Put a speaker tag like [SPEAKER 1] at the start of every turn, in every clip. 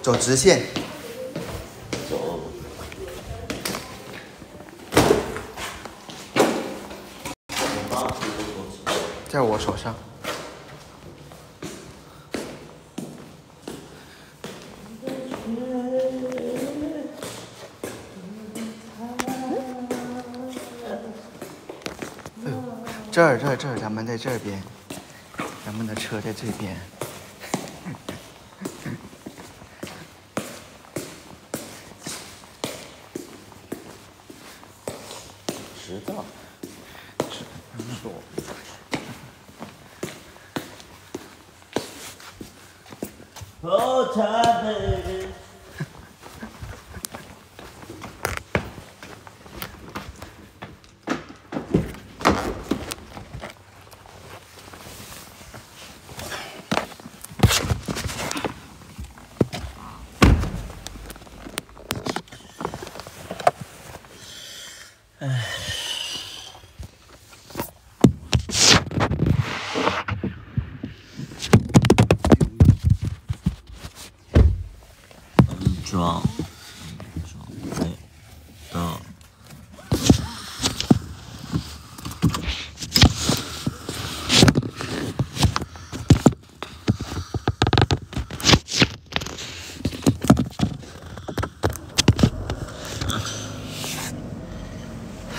[SPEAKER 1] 走直线。
[SPEAKER 2] 走。
[SPEAKER 1] 在我手上。这儿，咱们在这边，咱们的车在这边。
[SPEAKER 2] 知道。是我。Oh, time, baby. 哎。装，哎，到。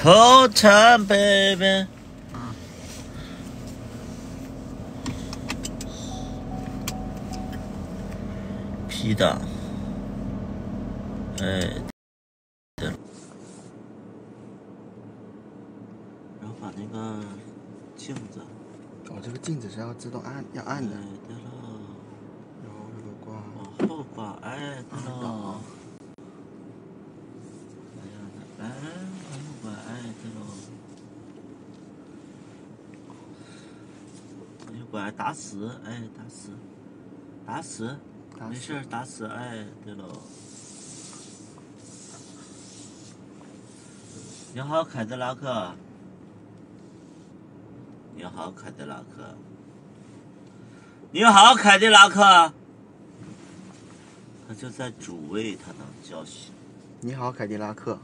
[SPEAKER 2] Hold time, baby. P 档。哎，对了，然后把那个镜子，
[SPEAKER 1] 这个镜子是要自动要按的。
[SPEAKER 2] 对了，
[SPEAKER 1] 然后这个挂，
[SPEAKER 2] 往后挂，哎，对了，哎，往后挂，哎，对了，往右拐，打死，哎，打死，没事，打死，哎，对了。你好，凯迪拉克。你好，凯迪拉克。你好，凯迪拉克。他就在主位，他能叫醒。
[SPEAKER 1] 你好，凯迪拉克。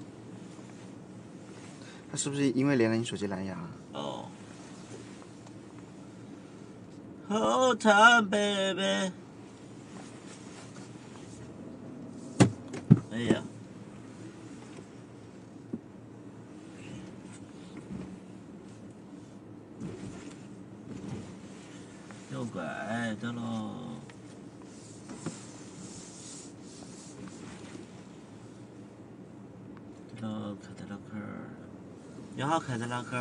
[SPEAKER 1] 他是不是因为连了你手机蓝牙？
[SPEAKER 2] 哦。Hold time, baby。哎呀。右拐，哎，对喽。对喽，凯迪拉克。你好，凯迪拉克。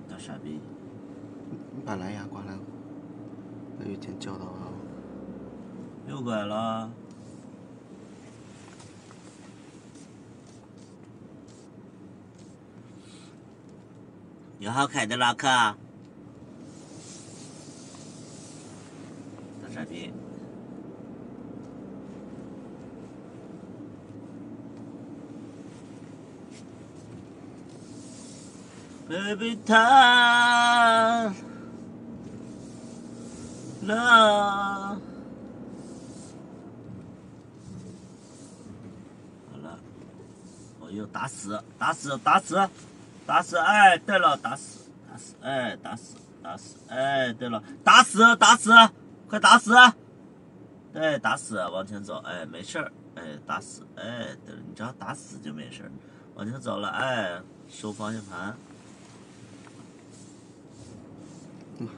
[SPEAKER 2] 大傻逼。
[SPEAKER 1] 你把蓝牙关了，有点叫到了。
[SPEAKER 2] 右拐了。你好，凯迪拉克。大傻逼。Baby time love。好了，我又打死，哎，对了，打死，哎，打死，哎，对了，打死，快打死，对，打死，往前走，哎，没事儿，哎，打死，哎，对了，你只要打死就没事儿，往前走了，哎，收方向盘。
[SPEAKER 1] 妈呀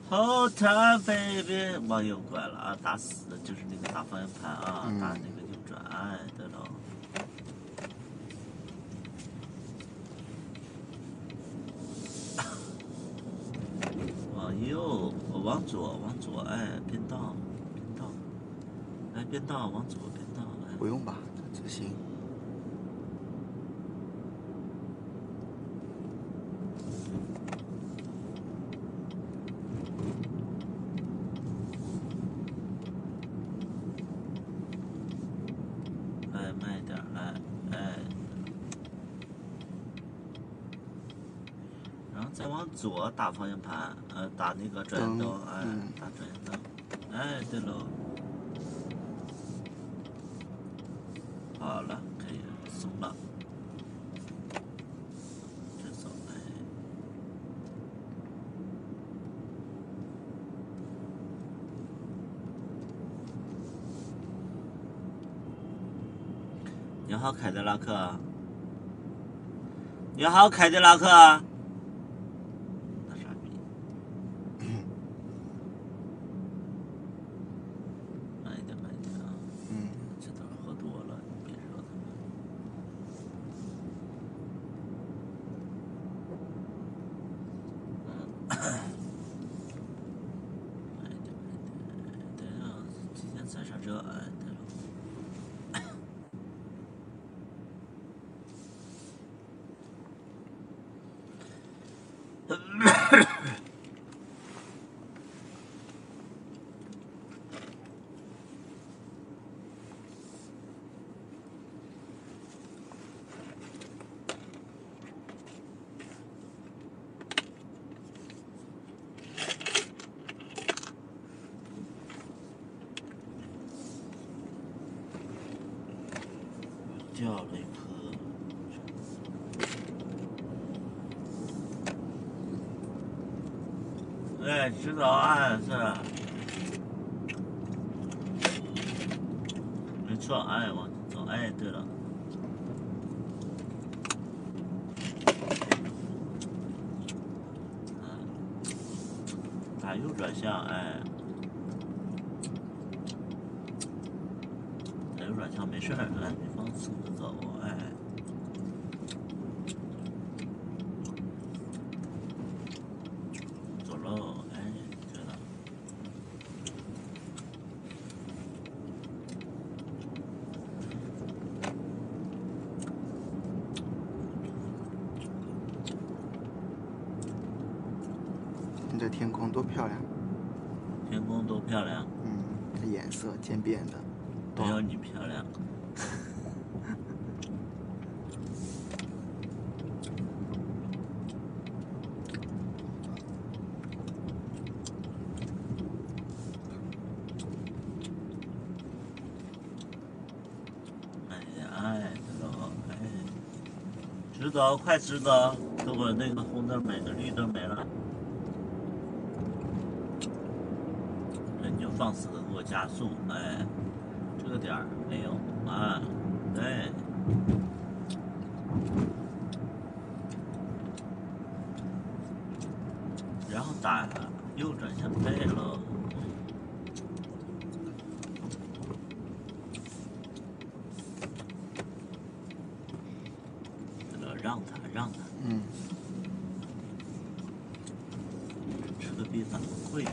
[SPEAKER 1] ！Hold
[SPEAKER 2] time, baby。往右拐了啊，打死的就是那个大方向盘啊，打那个右转，哎，对了。往右，往左，哎，变道，哎，变道，往左变道，哎。
[SPEAKER 1] 不用吧，这行。
[SPEAKER 2] 哎，慢一点，哎，然后再往左打方向盘，打那个转向灯，哎，打转向灯，哎，对喽。好了，可以松了。这走，哎。你好，凯迪拉克。你好，凯迪拉克。大傻逼。慢一点，慢一点啊。这都喝多了，别惹他们。慢一点，慢一点。对啊，提前踩刹车，哎，对了。掉了一颗。哎，知道啊，是。没错，哎，往前走，哎，对了。打右转向，哎。打右转向没事儿，哎，别放松着走，哎。走喽，哎，对了。
[SPEAKER 1] 你这天空多漂亮！
[SPEAKER 2] 天空多漂亮！
[SPEAKER 1] 这颜色渐变的，
[SPEAKER 2] 没有你漂亮。哎呀，哎，这个，哎，直走，快直走！等会那个红灯没了，绿灯没了。你就放肆的给我加速，哎，这个点儿没有啊，对。然后打右转向，对了。这个让他，让他。车比咱们贵。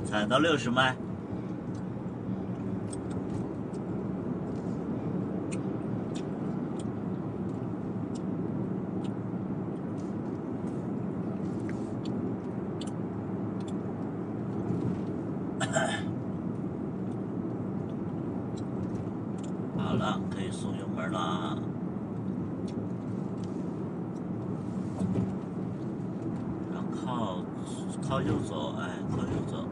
[SPEAKER 2] 踩到60迈。好了，可以松油门了。然后靠右走，哎，靠右走。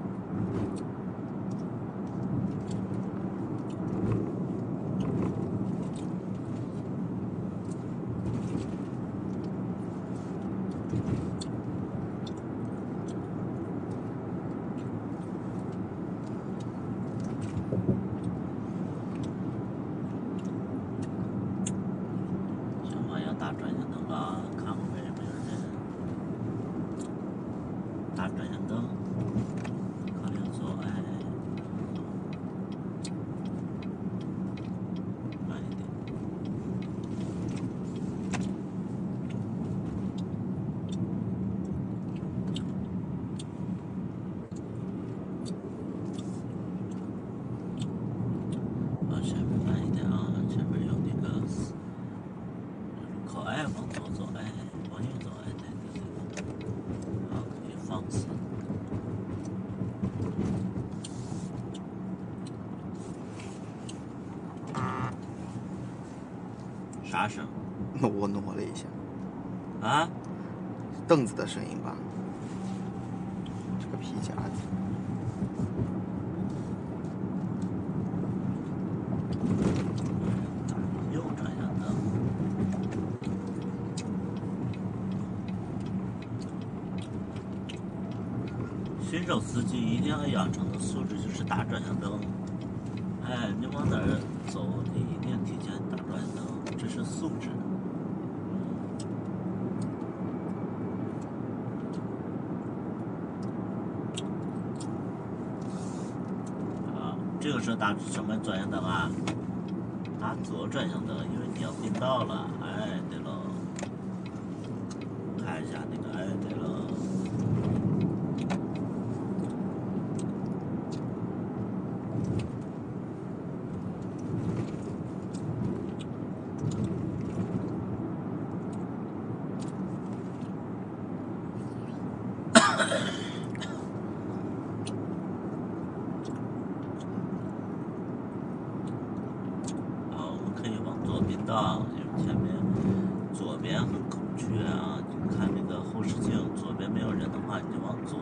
[SPEAKER 2] 行吧，要打转向灯了，看后面有没有人。打转向灯，靠右走，哎。慢一点。啥声？
[SPEAKER 1] 我挪了一下。
[SPEAKER 2] 啊？
[SPEAKER 1] 凳子的声音吧。这个皮夹子。
[SPEAKER 2] 右转向灯。新手司机一定要养成的素质就是打转向灯。哎，你往哪儿走，你一定提前打转向灯，这是素质。啊，这个时候打什么转向灯啊？打左转向灯，因为你要并道了。哎，对了，看一下那个，哎，对了。并道，因为前面左边很空缺啊，你看那个后视镜，左边没有人的话，你就往左。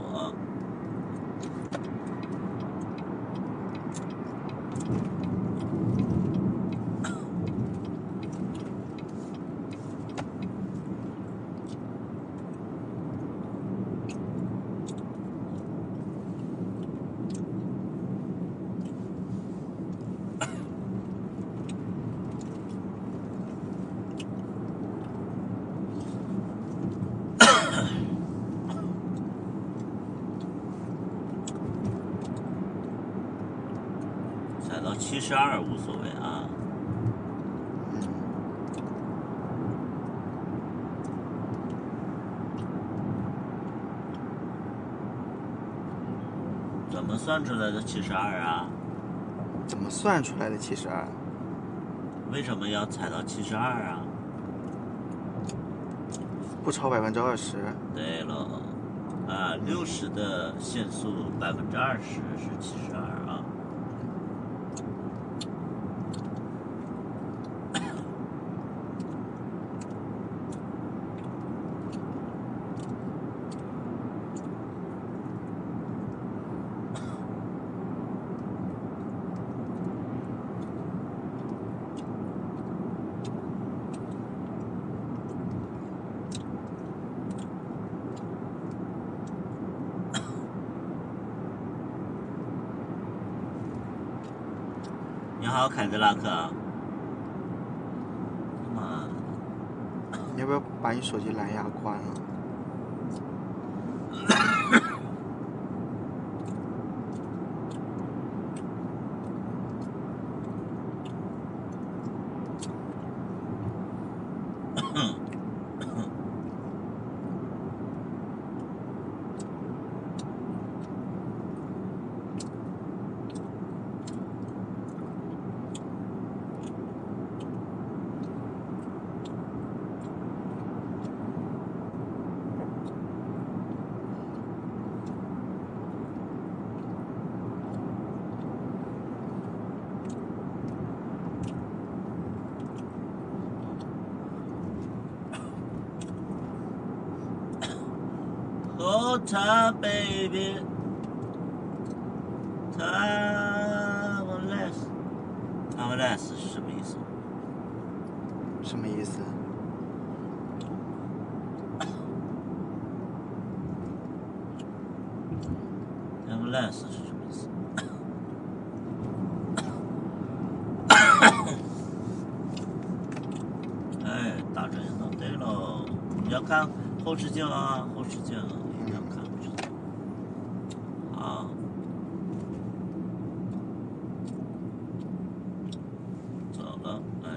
[SPEAKER 2] 踩到72无所谓啊。怎么算出来的72啊？
[SPEAKER 1] 怎么算出来的72？
[SPEAKER 2] 为什么要踩到72啊？
[SPEAKER 1] 不超20%。
[SPEAKER 2] 对了，啊，60的限速20%是72啊。你好，凯迪拉克。妈，
[SPEAKER 1] 你要不要把你手机蓝牙关了？Hotel
[SPEAKER 2] baby, timeless 是什么意思？
[SPEAKER 1] 什么意思
[SPEAKER 2] ？timeless 是什么意思？哎，大转向灯对喽，你要看后视镜啊，后视镜。一定要看后视镜。好。走了，哎，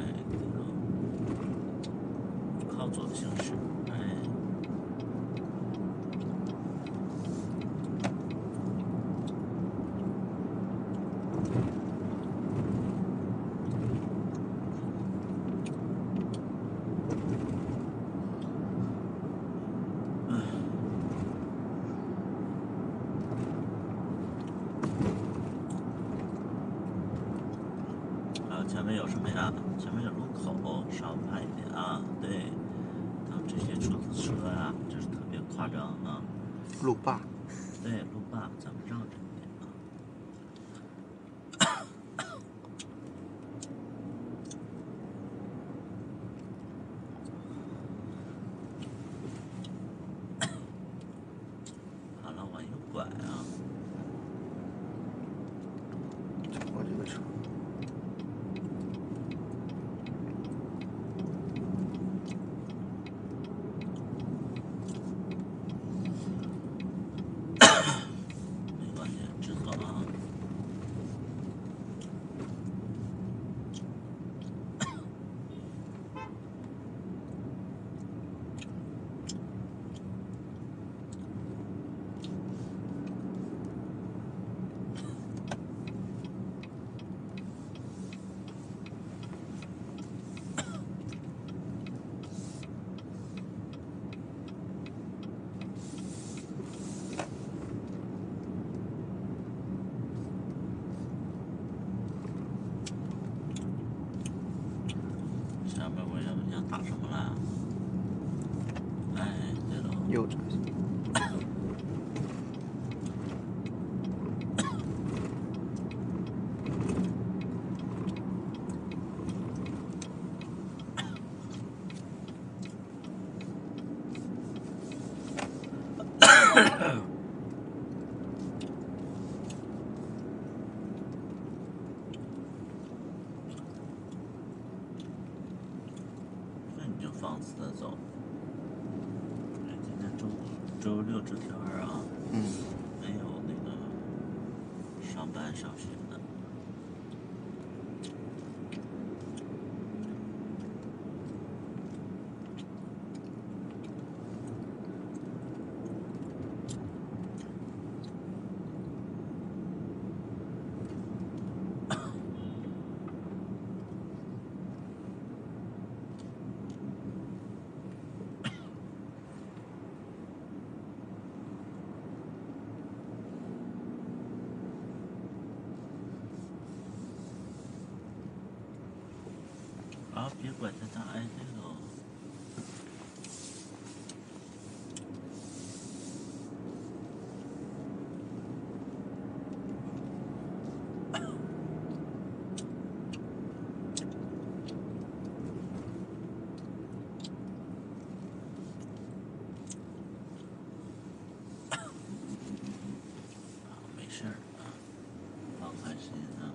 [SPEAKER 2] 靠左行驶，哎。前面有什么呀？前面有路口，稍慢一点啊。对，他们这些出租车啊，就是特别夸张啊。
[SPEAKER 1] 路霸。
[SPEAKER 2] 对，路霸，咱们让着一点啊。好了，往右拐啊。
[SPEAKER 1] 我这个车。
[SPEAKER 2] 没关系，直走啊。下面我要打什么了？哎，对了，
[SPEAKER 1] 右转。
[SPEAKER 2] 那你就放肆的走。哎，今天周六这天儿啊，没有那个上班上学的。啊，别拐太大，哎，对了。没事儿啊，放开心啊。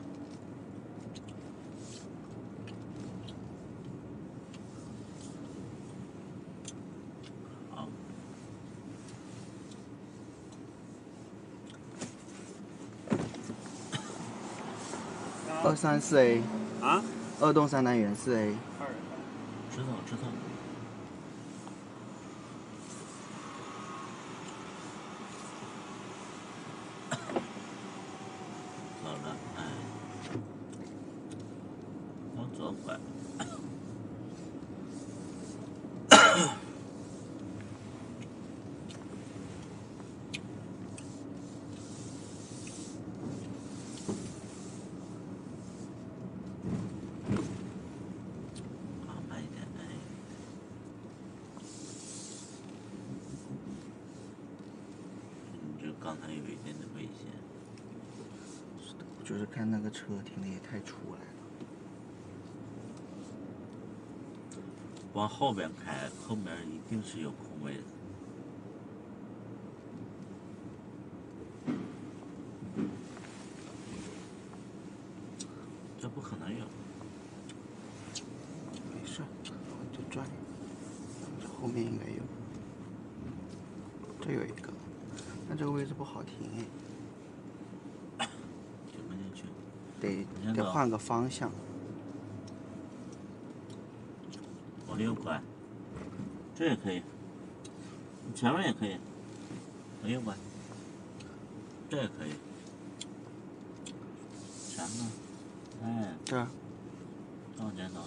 [SPEAKER 2] 好。
[SPEAKER 1] 234A。
[SPEAKER 2] 啊
[SPEAKER 1] ？2栋3单元4A。
[SPEAKER 2] 知道知道。走了，哎，往左拐。啊，慢一点，哎。你这刚才有一点点危险。
[SPEAKER 1] 是的，我就是看那个车停的也太出来了。
[SPEAKER 2] 往后边开，后面一定是有空位的。这不可能有。
[SPEAKER 1] 没事，我就转。这后面应该有。这有一个，但这个位置不好停哎。
[SPEAKER 2] 停不进去。
[SPEAKER 1] 得换个方向。
[SPEAKER 2] 往右拐。这也可以。你前面也可以。往右拐。这也可以。前面。哎。
[SPEAKER 1] 这儿。
[SPEAKER 2] 再往前走。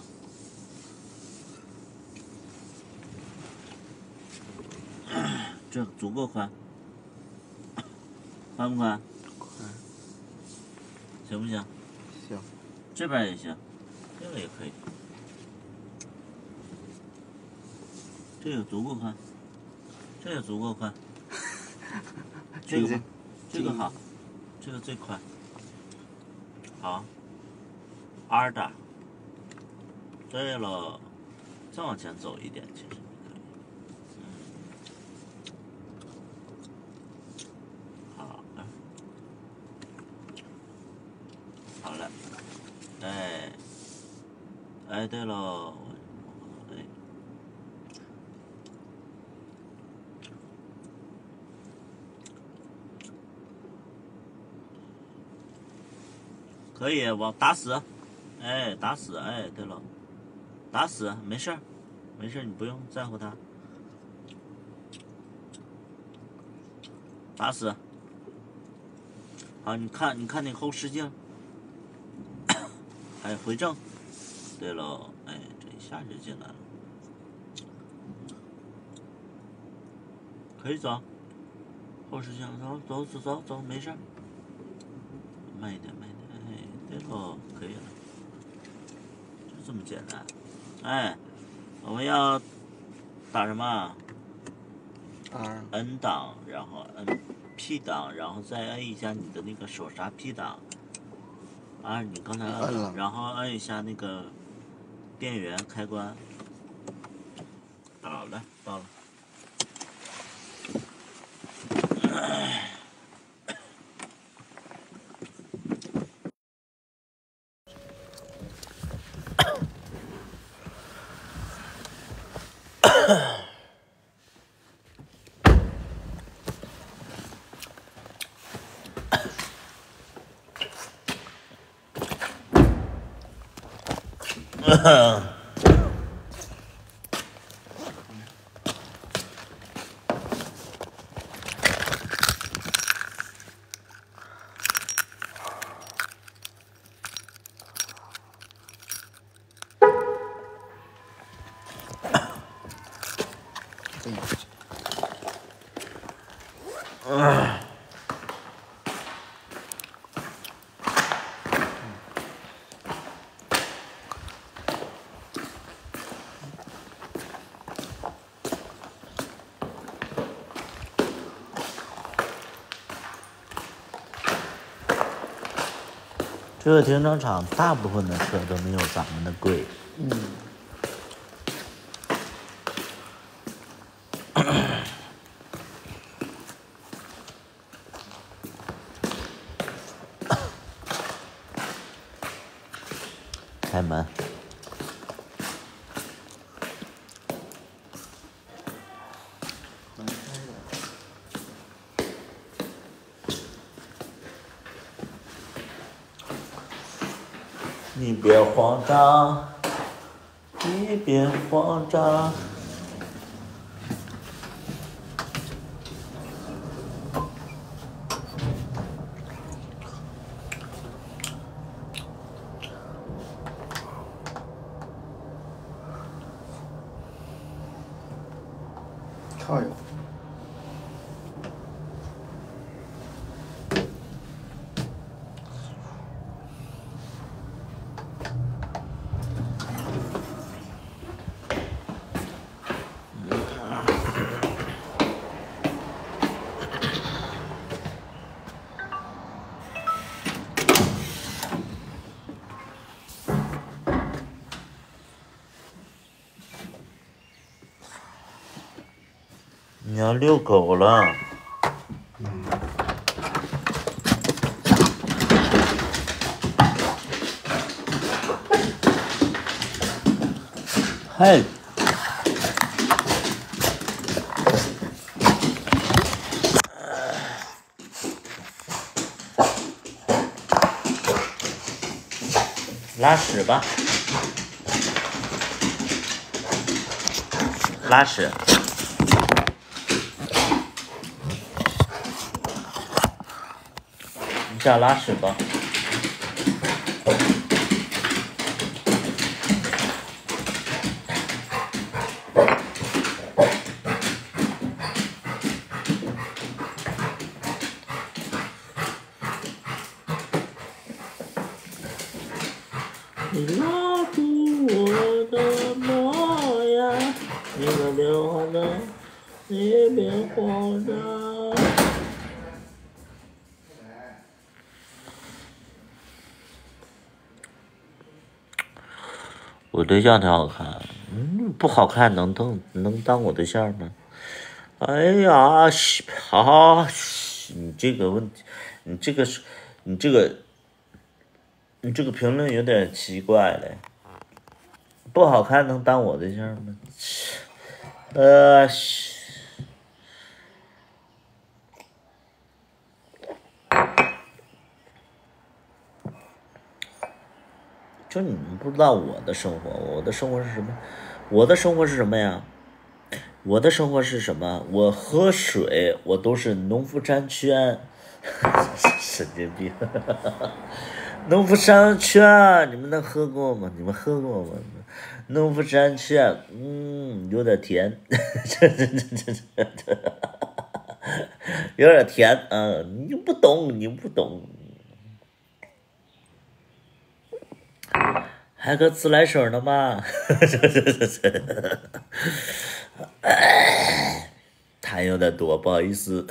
[SPEAKER 2] 这足够宽。宽不宽？
[SPEAKER 1] 宽。
[SPEAKER 2] 行不行？
[SPEAKER 1] 行。
[SPEAKER 2] 这边也行。这个也可以，这个足够宽，这个足够宽，这个这个好，这个最宽，好，R 大，对了，再往前走一点，其实你可以，好了，好了，哎，哎，对了，哎。可以往打死，哎，打死，哎，对了，打死，没事儿，没事儿，你不用在乎他，打死。好，你看，你看那后视镜，哎，回正，对喽，哎，这一下就进来了，可以走，后视镜，走，没事儿，慢一点，慢一点，哎，对喽，可以了，就这么简单，哎，我们要打什么？N 档，然后 P 档，然后再摁一下你的那个手刹 P 档。啊，你刚才摁了，然后摁一下那个电源开关。好了，到了。这个停车场大部分的车都没有咱们的贵。开门。你别慌张，你别慌张。
[SPEAKER 1] 跳跃。
[SPEAKER 2] 你要遛狗了。嗨。拉屎吧。拉屎。你想拉屎吧。你拉不别慌张，你别慌张。我对象挺好看，不好看能当我对象吗？哎呀，好，你这个问题，你这个是，你这个，你这个评论有点奇怪嘞。不好看能当我对象吗？嘘。就你们不知道我的生活，我的生活是什么？我的生活是什么呀？我的生活是什么？我喝水，我都是农夫山泉，神经病。农夫山泉，你们能喝过吗？你们喝过吗？农夫山泉，有点甜，有点甜啊！你不懂，你不懂。还个自来水呢吗？痰有点多，不好意思，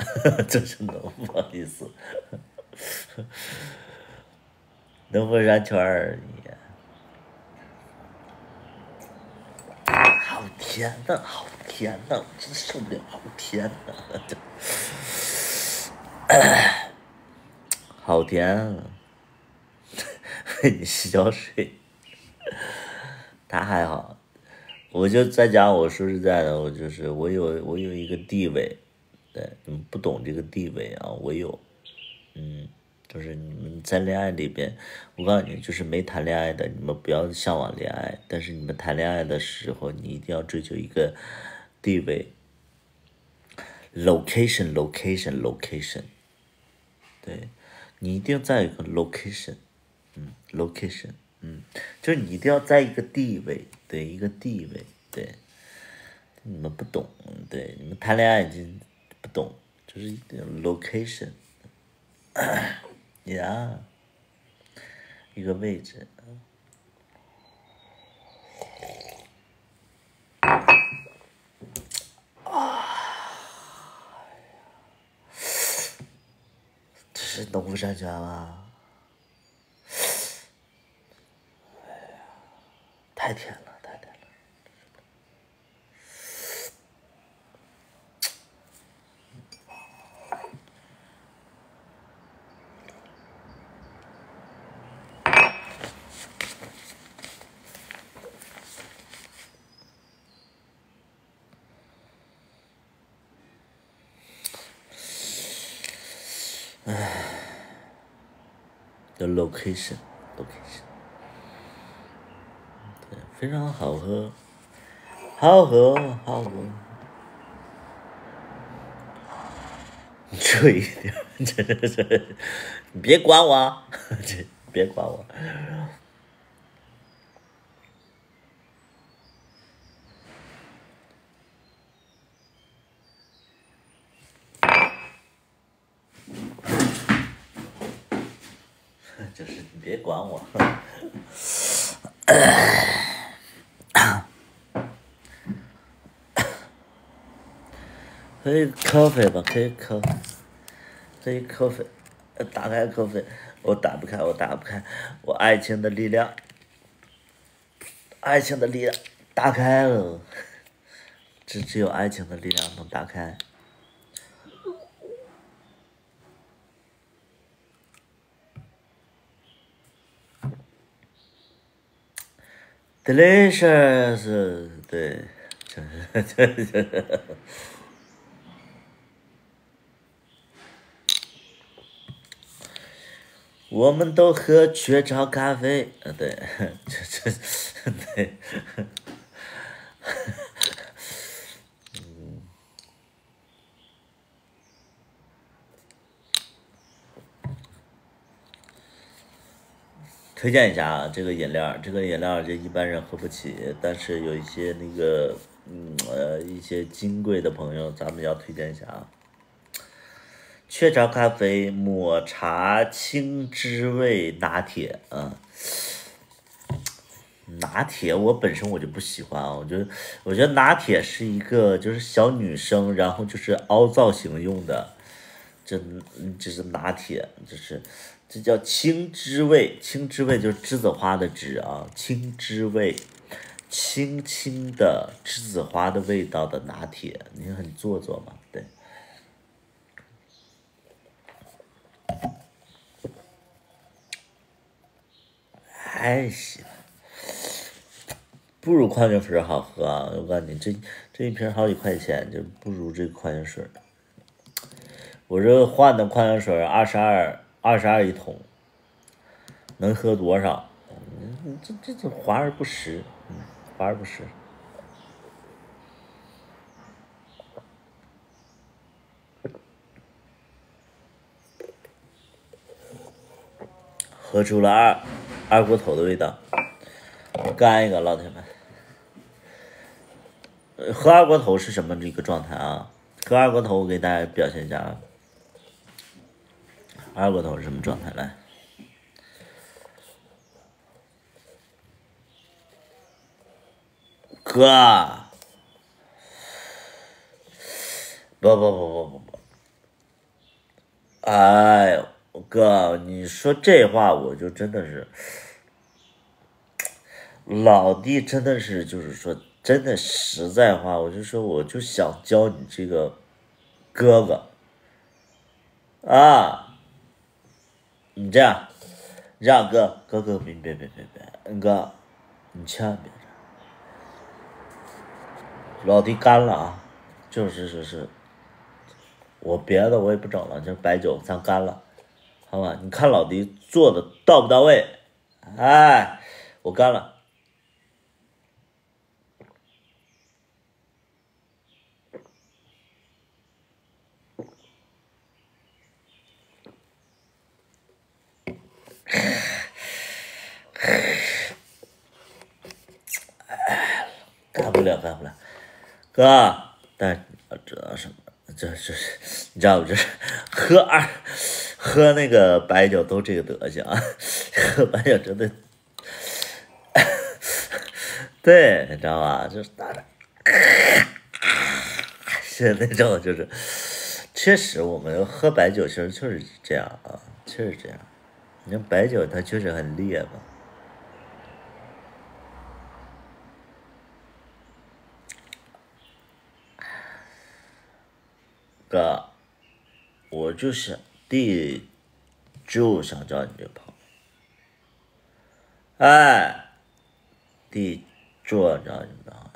[SPEAKER 2] 真是的，不好意思。能不然圈而已。好甜呐，好甜呐，真受不了，好甜呐，好甜啊！喂你洗脚水，他还好。我就在家，我说实在的，我有一个地位，对，你们不懂这个地位啊，我有，就是你们在恋爱里边，我告诉你，就是没谈恋爱的，你们不要向往恋爱，但是你们谈恋爱的时候，你一定要追求一个地位，location，对，你一定在一个 location，就是你一定要在一个地位，对，一个地位，对，你们不懂，对，你们谈恋爱已经不懂，就是一个 location，呀，一个位置。这是农夫山泉吗？太甜了，太甜了。The location，对，非常好喝，好喝，好喝。你注意点，这，你别管我，这别管我。就是你别管我。可以咖啡吧，可以咖啡，打开咖啡，我打不开，我爱情的力量，打开了，只有爱情的力量能打开。Delicious，对，我们都喝雀巢咖啡，对，对，推荐一下啊，这个饮料就一般人喝不起，但是有一些那个，一些金贵的朋友，咱们要推荐一下啊。雀巢咖啡抹茶青汁味拿铁啊，拿铁我本身我就不喜欢啊，我觉得拿铁是一个就是小女生，然后就是凹造型用的，这是拿铁，这叫青汁味，青汁味就是栀子花的汁啊，青汁味，轻轻的栀子花的味道的拿铁，你很做作嘛？对，还行，不如矿泉水好喝啊！我告诉你，这一瓶好几块钱，就不如这矿泉水。我这换的矿泉水22一桶，能喝多少？这华而不实，华而不实。喝出了二锅头的味道，干一个，老铁们。喝二锅头是什么一个状态啊？喝二锅头，我给大家表现一下啊。二锅头是什么状态？来，哥，不，哎呦，哥，你说这话我就真的是，老弟真的是就是说真的实在话，我就说我就想教你这个哥哥啊，你这样哥，别，哥，你千万别这样，老弟干了啊，是，我别的我也不整了，这白酒咱干了，好吧？你看老弟做的到不到位？哎，我干了。干不了，哥，但是你要知道什么？这是你知道不？这是喝那个白酒都这个德行啊，喝白酒真的，对，你知道吧？就是大的，是那种就是，确实我们喝白酒其实就是这样啊，确实这样。你看白酒它确实很烈嘛，哥，我就是弟，就想找你这朋友，哎，弟就想找你朋友。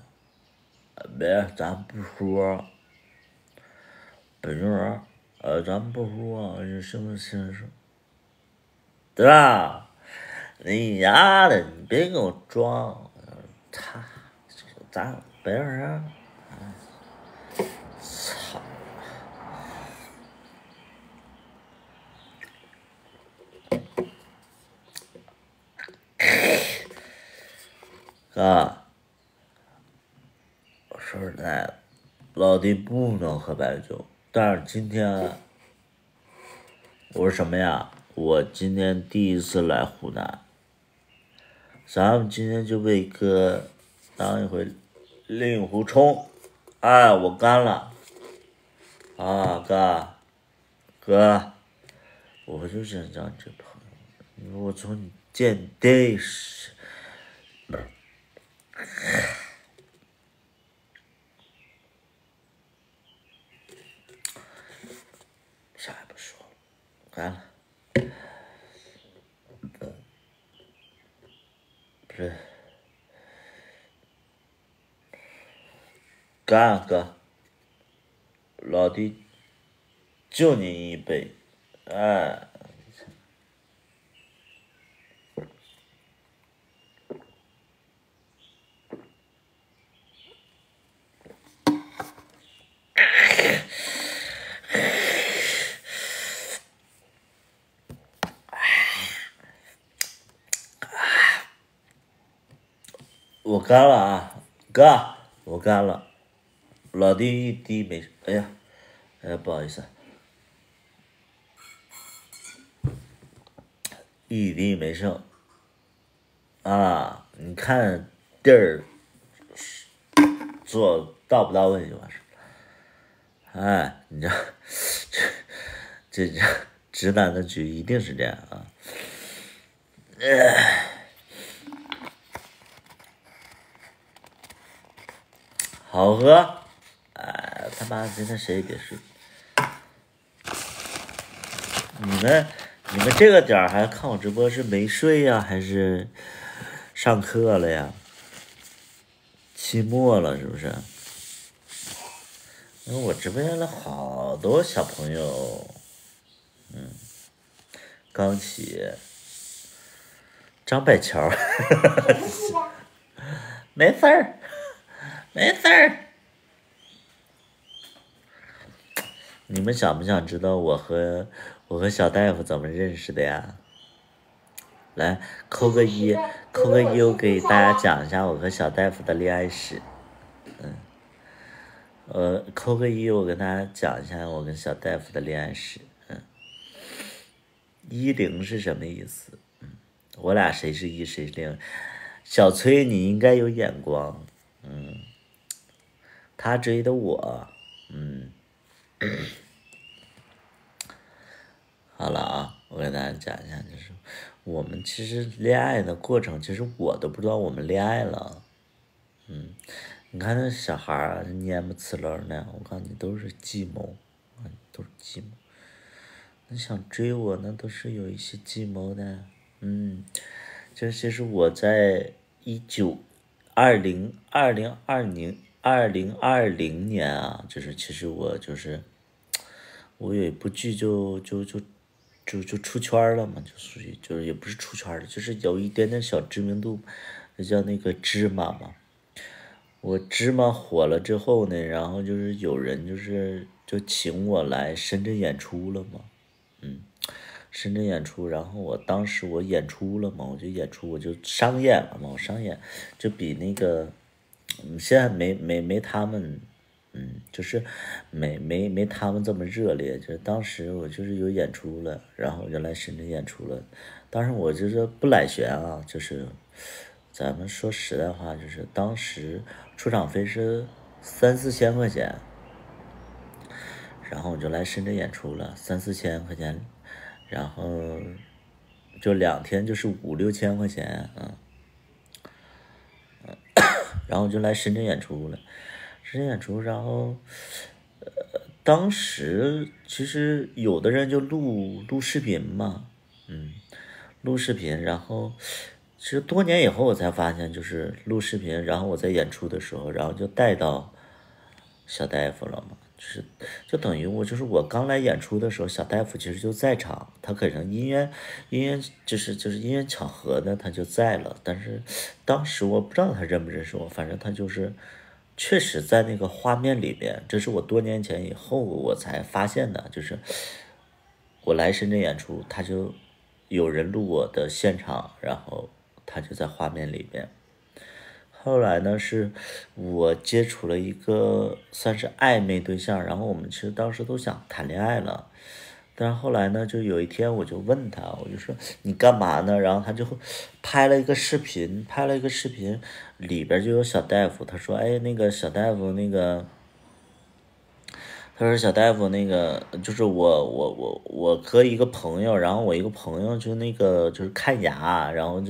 [SPEAKER 2] 别，咱不说，本人咱不说，这什么先生，对吧？你丫的，你别给我装，他，咱本人，操！哥，我说实在的，老弟不能喝白酒，但是今天我是什么呀？我今天第一次来湖南，咱们今天就为哥当一回令狐冲，哎，我干了啊，哥，我就想找你这朋友，我从你见第时，啥也不说了，干了，不是干了哥，老弟就你一杯，哎。我干了啊，哥，我干了，老弟一滴没，哎呀，不好意思，一滴没剩啊，你看地儿做到不到位就完事。哎，你知道，这直男的局一定是这样啊。好喝，哎，他妈今天谁也别睡。你们这个点儿还看我直播是没睡呀，还是上课了呀？期末了是不是？因为我直播间了好多小朋友，刚起，张百桥，没事儿，没事儿。你们想不想知道我和小大夫怎么认识的呀？来，扣个一，我给大家讲一下我和小大夫的恋爱史。扣个一，我跟大家讲一下我跟小大夫的恋爱史。10是什么意思？我俩谁是1谁是0？小崔你应该有眼光，他追的我，好了啊，我跟大家讲一下，就是我们其实恋爱的过程，其实我都不知道我们恋爱了。你看那小孩儿蔫不呲溜的，我告诉你都是计谋，都是计谋。那想追我那都是有一些计谋的，这其实我在2020年啊，就是其实我有一部剧就出圈了嘛，就属于就是也不是出圈了，就是有一点点小知名度，就叫那个芝麻嘛。我芝麻火了之后呢，然后就是有人就请我来深圳演出了嘛，深圳演出，然后当时我演出了嘛，我就商演了嘛，我商演就比那个，现在没他们，就是没他们这么热烈，就是当时我就是有演出了，然后我就来深圳演出了，当时我就是不揽悬啊，就是咱们说实在话，就是当时出场费是3-4千块钱，然后我就来深圳演出了，3-4千块钱。然后就2天就是5-6千块钱，然后就来深圳演出了，然后当时其实有的人就录视频嘛，录视频，然后其实多年以后我才发现，就是录视频，然后我在演出的时候，然后就带到小大夫了嘛。就等于我刚来演出的时候，小大夫其实就在场，他可能因缘就是因缘巧合的他就在了，但是当时我不知道他认不认识我，反正他就是确实在那个画面里边，这是我多年前以后我才发现的，就是我来深圳演出，他就有人录我的现场，然后他就在画面里边。后来呢，是我接触了一个算是暧昧对象，然后我们其实当时都想谈恋爱了，但是后来呢，就有一天我就问他，我就说你干嘛呢？然后他就拍了一个视频，里边就有小大夫，他说，哎，那个小大夫那个。他说：“小大夫，那个就是我和一个朋友，然后我一个朋友就是看牙，然后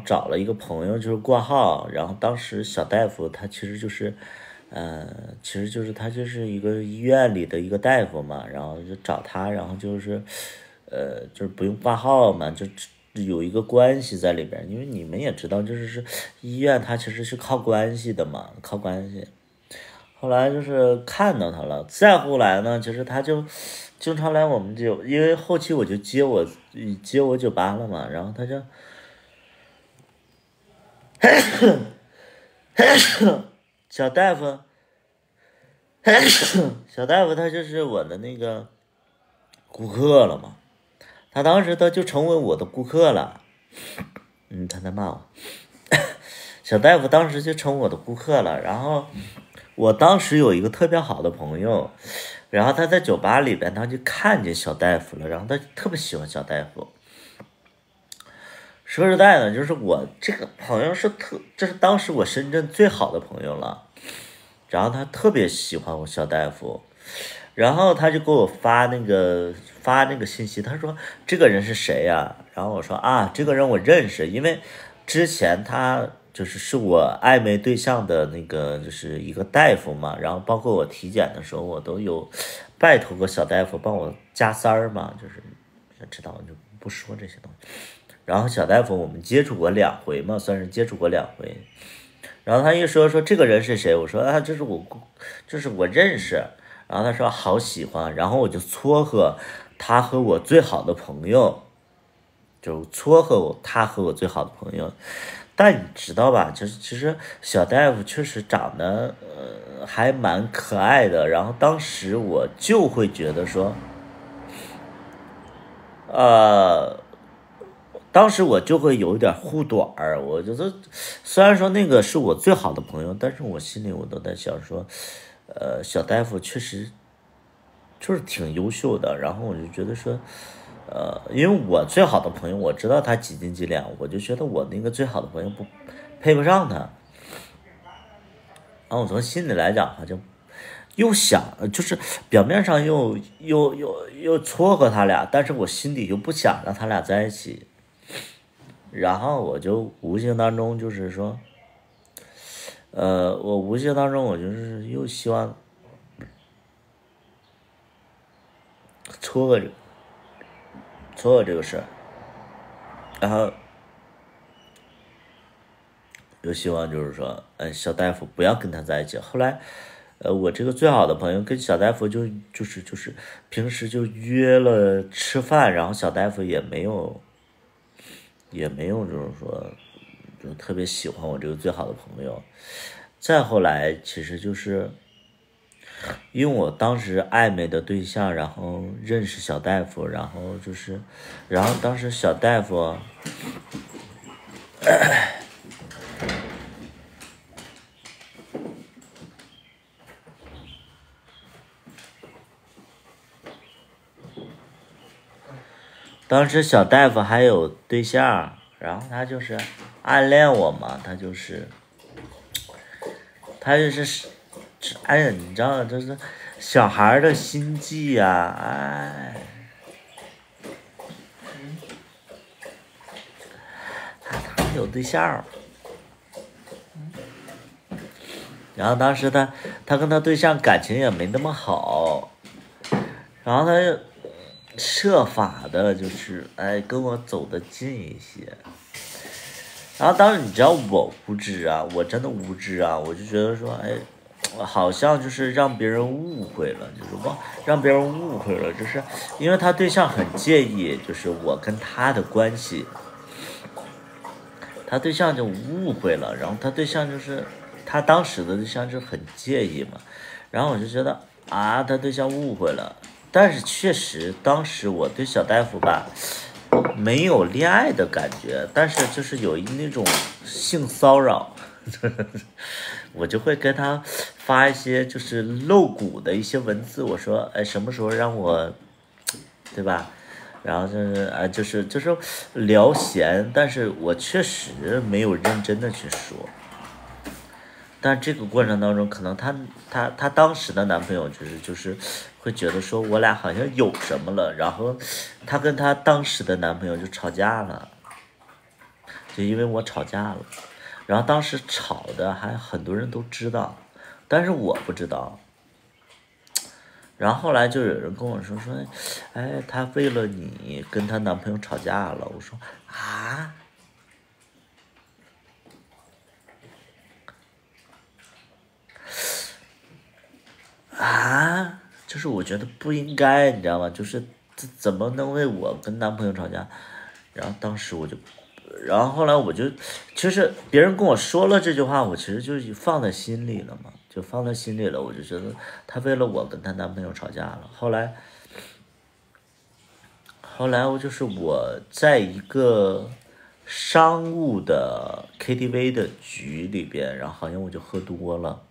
[SPEAKER 2] 找了一个朋友就是挂号，然后当时小大夫他其实就是他就是一个医院里的一个大夫嘛，然后就找他，然后就是不用挂号嘛，就有一个关系在里边，因为你们也知道，就是医院它其实是靠关系的嘛，靠关系。”后来就是看到他了，再后来呢，其实他就经常来我们酒，因为后期我就接我酒吧了嘛，然后他就小大夫他就是我的那个顾客了嘛，他当时他就成为我的顾客了，他在骂我，小大夫当时就成我的顾客了，然后。我当时有一个特别好的朋友，然后他在酒吧里边，他就看见小大夫了，然后他特别喜欢小大夫，说实在的，就是我这个朋友这是当时我深圳最好的朋友了，然后他特别喜欢我小大夫，然后他就给我发那个信息，他说这个人是谁呀？然后我说啊，这个人我认识，因为之前他是我暧昧对象的那个就是一个大夫嘛，然后包括我体检的时候，我都有拜托过小大夫帮我加塞儿嘛，就是知道就不说这些东西。然后小大夫我们接触过2回嘛，算是接触过2回。然后他一说这个人是谁，我说啊，这是我认识。然后他说好喜欢，然后我就撮合他和我最好的朋友，就撮合他和我最好的朋友。但你知道吧，就是其实小大夫确实长得还蛮可爱的。然后当时我就会觉得说，当时我就会有点护短儿，我觉得虽然说那个是我最好的朋友，但是我心里我都在想说，小大夫确实就是挺优秀的。然后我就觉得说，因为我最好的朋友我知道他几斤几两，我就觉得我那个最好的朋友配不上他。然后我从心里来讲哈，就又想就是表面上又撮合他俩，但是我心里又不想让他俩在一起。然后我就无形当中就是说，我无形当中我就是又希望撮合这个事儿，然后又希望就是说，小大夫不要跟他在一起。后来，我这个最好的朋友跟小大夫就是平时就约了吃饭，然后小大夫也没有就是说就特别喜欢我这个最好的朋友。再后来其实就是因为我当时暧昧的对象，然后认识小大夫，然后当时小大夫还有对象，然后他就是暗恋我嘛，他就是哎呀，你知道这是小孩的心计呀，哎，他有对象，然后当时他跟他对象感情也没那么好，然后他就设法的就是跟我走得近一些。然后当时你知道我无知啊，我真的无知啊，我就觉得说好像就是让别人误会了，就是因为他对象很介意就是我跟他的关系，他对象就误会了，然后他对象就是他当时的对象就很介意嘛，然后我就觉得他对象误会了。但是确实当时我对小大夫吧没有恋爱的感觉，但是就是有那种性骚扰我就会跟他发一些就是露骨的一些文字，我说什么时候让我对吧，然后就是聊闲，但是我确实没有认真的去说。但这个过程当中，可能她当时的男朋友就是会觉得说我俩好像有什么了，然后她跟她当时的男朋友就吵架了，就因为我吵架了，然后当时吵的还很多人都知道，但是我不知道。然后后来就有人跟我说，她为了你跟她男朋友吵架了。我说就是我觉得不应该，你知道吗？就是怎么能为我跟男朋友吵架？然后当时然后后来我就，其实别人跟我说了这句话，我其实就放在心里了嘛，我就觉得她为了我跟她男朋友吵架了。后来我在一个商务的 KTV 的局里边，然后好像我就喝多了。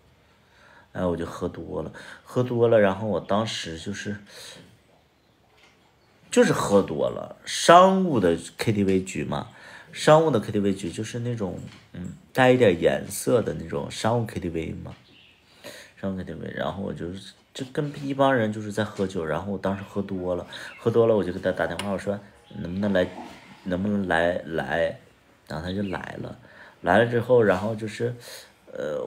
[SPEAKER 2] 然后我当时就是喝多了，商务的 KTV 局嘛，商务的 KTV 局就是那种带一点颜色的那种商务 KTV 嘛，商务 KTV。然后我就跟一帮人就是在喝酒，然后我当时喝多了，我就给他打电话，我说能不能来，然后他就来了，之后，然后就是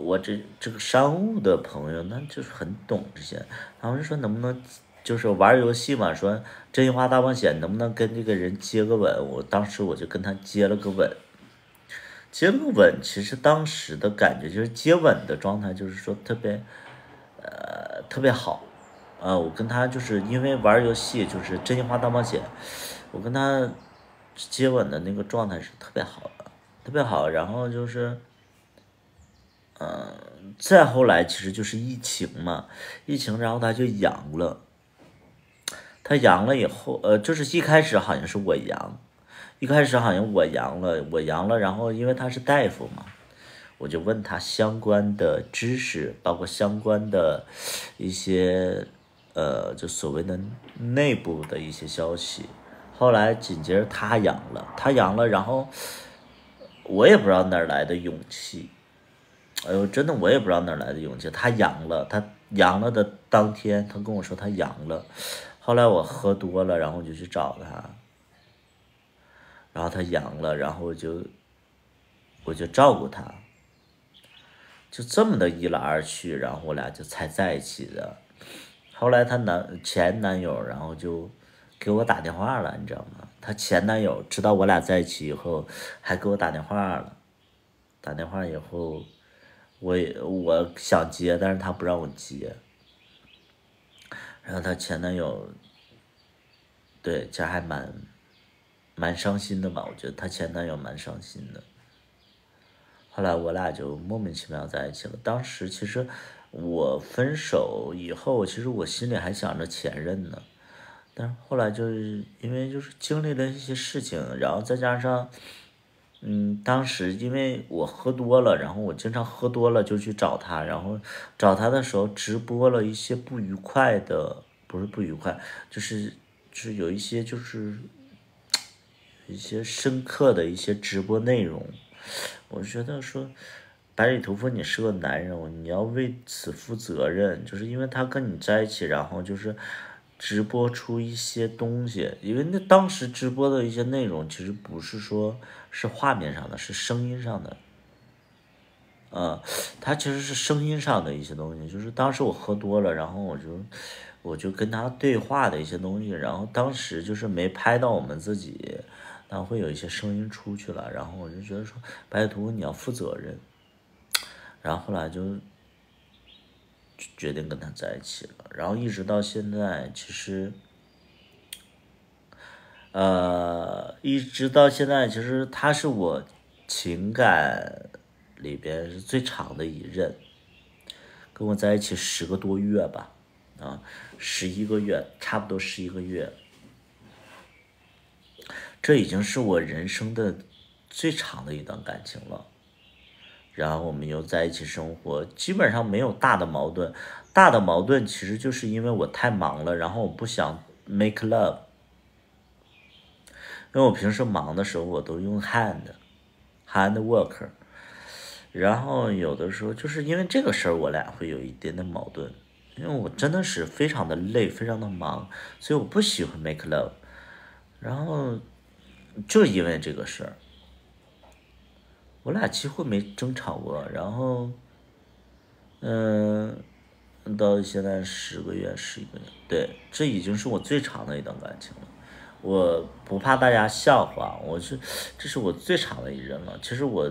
[SPEAKER 2] 我这个商务的朋友，那就是很懂这些，然后就说能不能就是玩游戏嘛，说真心话大冒险能不能跟这个人接个吻，当时我就跟他接了个吻。接了个吻，其实当时的感觉就是接吻的状态，就是说特别好。我跟他就是因为玩游戏，就是真心话大冒险，我跟他接吻的那个状态是特别好的，特别好。然后就是，再后来其实就是疫情嘛，疫情，然后他就阳了。他阳了以后，就是一开始好像是我阳，一开始好像我阳了，然后因为他是大夫嘛，我就问他相关的知识，包括相关的一些就所谓的内部的一些消息。后来紧接着他阳了，然后我也不知道哪儿来的勇气，哎呦，真的我也不知道哪儿来的勇气。他阳了的当天，他跟我说他阳了，后来我喝多了，然后我就去找他，然后他阳了，然后我就照顾他，就这么的一来二去，然后我俩就才在一起的。后来她前男友，然后就给我打电话了，你知道吗？她前男友知道我俩在一起以后，还给我打电话了。打电话以后，我想接，但是他不让我接。然后她前男友，对，这还蛮伤心的吧？我觉得她前男友蛮伤心的。后来我俩就莫名其妙在一起了。当时其实我分手以后，其实我心里还想着前任呢，但是后来就是因为就是经历了一些事情，然后再加上，当时因为我喝多了，然后我经常喝多了就去找他，然后找他的时候直播了一些不愉快的，不是不愉快，就是有一些就是一些深刻的一些直播内容。我觉得说，百里屠夫你是个男人，你要为此负责任。就是因为他跟你在一起，然后就是直播出一些东西，因为那当时直播的一些内容，其实不是说是画面上的，是声音上的。他其实是声音上的一些东西，就是当时我喝多了，然后我就跟他对话的一些东西，然后当时就是没拍到我们自己，然后会有一些声音出去了，然后我就觉得说白图你要负责任，然后后来就决定跟他在一起了，然后一直到现在，其实一直到现在，其实他是我情感里边是最长的一任，跟我在一起10个多月吧，11个月，差不多11个月，这已经是我人生的最长的一段感情了。然后我们又在一起生活，基本上没有大的矛盾。大的矛盾其实就是因为我太忙了，然后我不想 make love，因为我平时忙的时候我都用 hand work，然后有的时候就是因为这个事儿我俩会有一点点矛盾，因为我真的是非常的累，非常的忙，所以我不喜欢 make love，然后就因为这个事儿，我俩几乎没争吵过，然后嗯。到现在10个月，11个月，对，这已经是我最长的一段感情了。我不怕大家笑话，这是我最长的一任了。其实我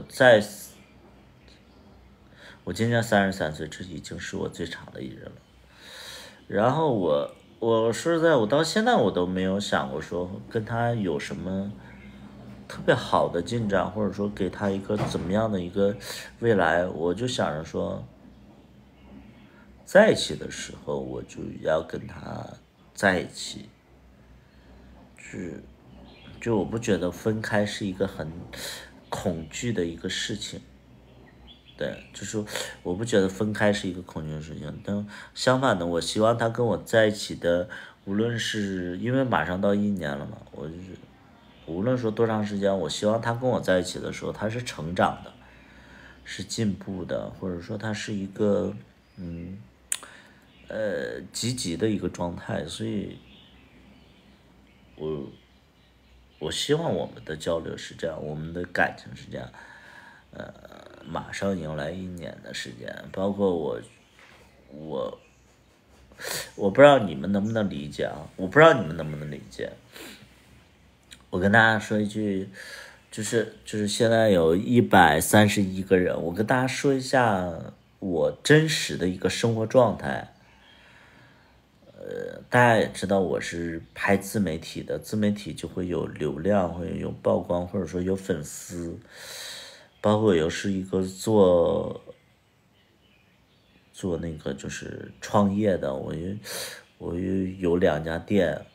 [SPEAKER 2] 今年33岁，这已经是我最长的一任了。然后我说实在，我到现在我都没有想过说跟他有什么特别好的进展，或者说给他一个怎么样的一个未来，我就想着说。在一起的时候，我就要跟他在一起，就我不觉得分开是一个很恐惧的一个事情，对，就是我不觉得分开是一个恐惧的事情，但相反的，我希望他跟我在一起的，无论是因为马上到1年了嘛，我就是无论说多长时间，我希望他跟我在一起的时候，他是成长的，是进步的，或者说他是一个积极的一个状态，所以我希望我们的交流是这样，我们的感情是这样。马上迎来1年的时间，包括我不知道你们能不能理解啊？我不知道你们能不能理解。我跟大家说一句，就是现在有131个人，我跟大家说一下我真实的一个生活状态。大家也知道我是拍自媒体的，自媒体就会有流量，会有曝光，或者说有粉丝。包括我又是一个做那个就是创业的，我又有2家店，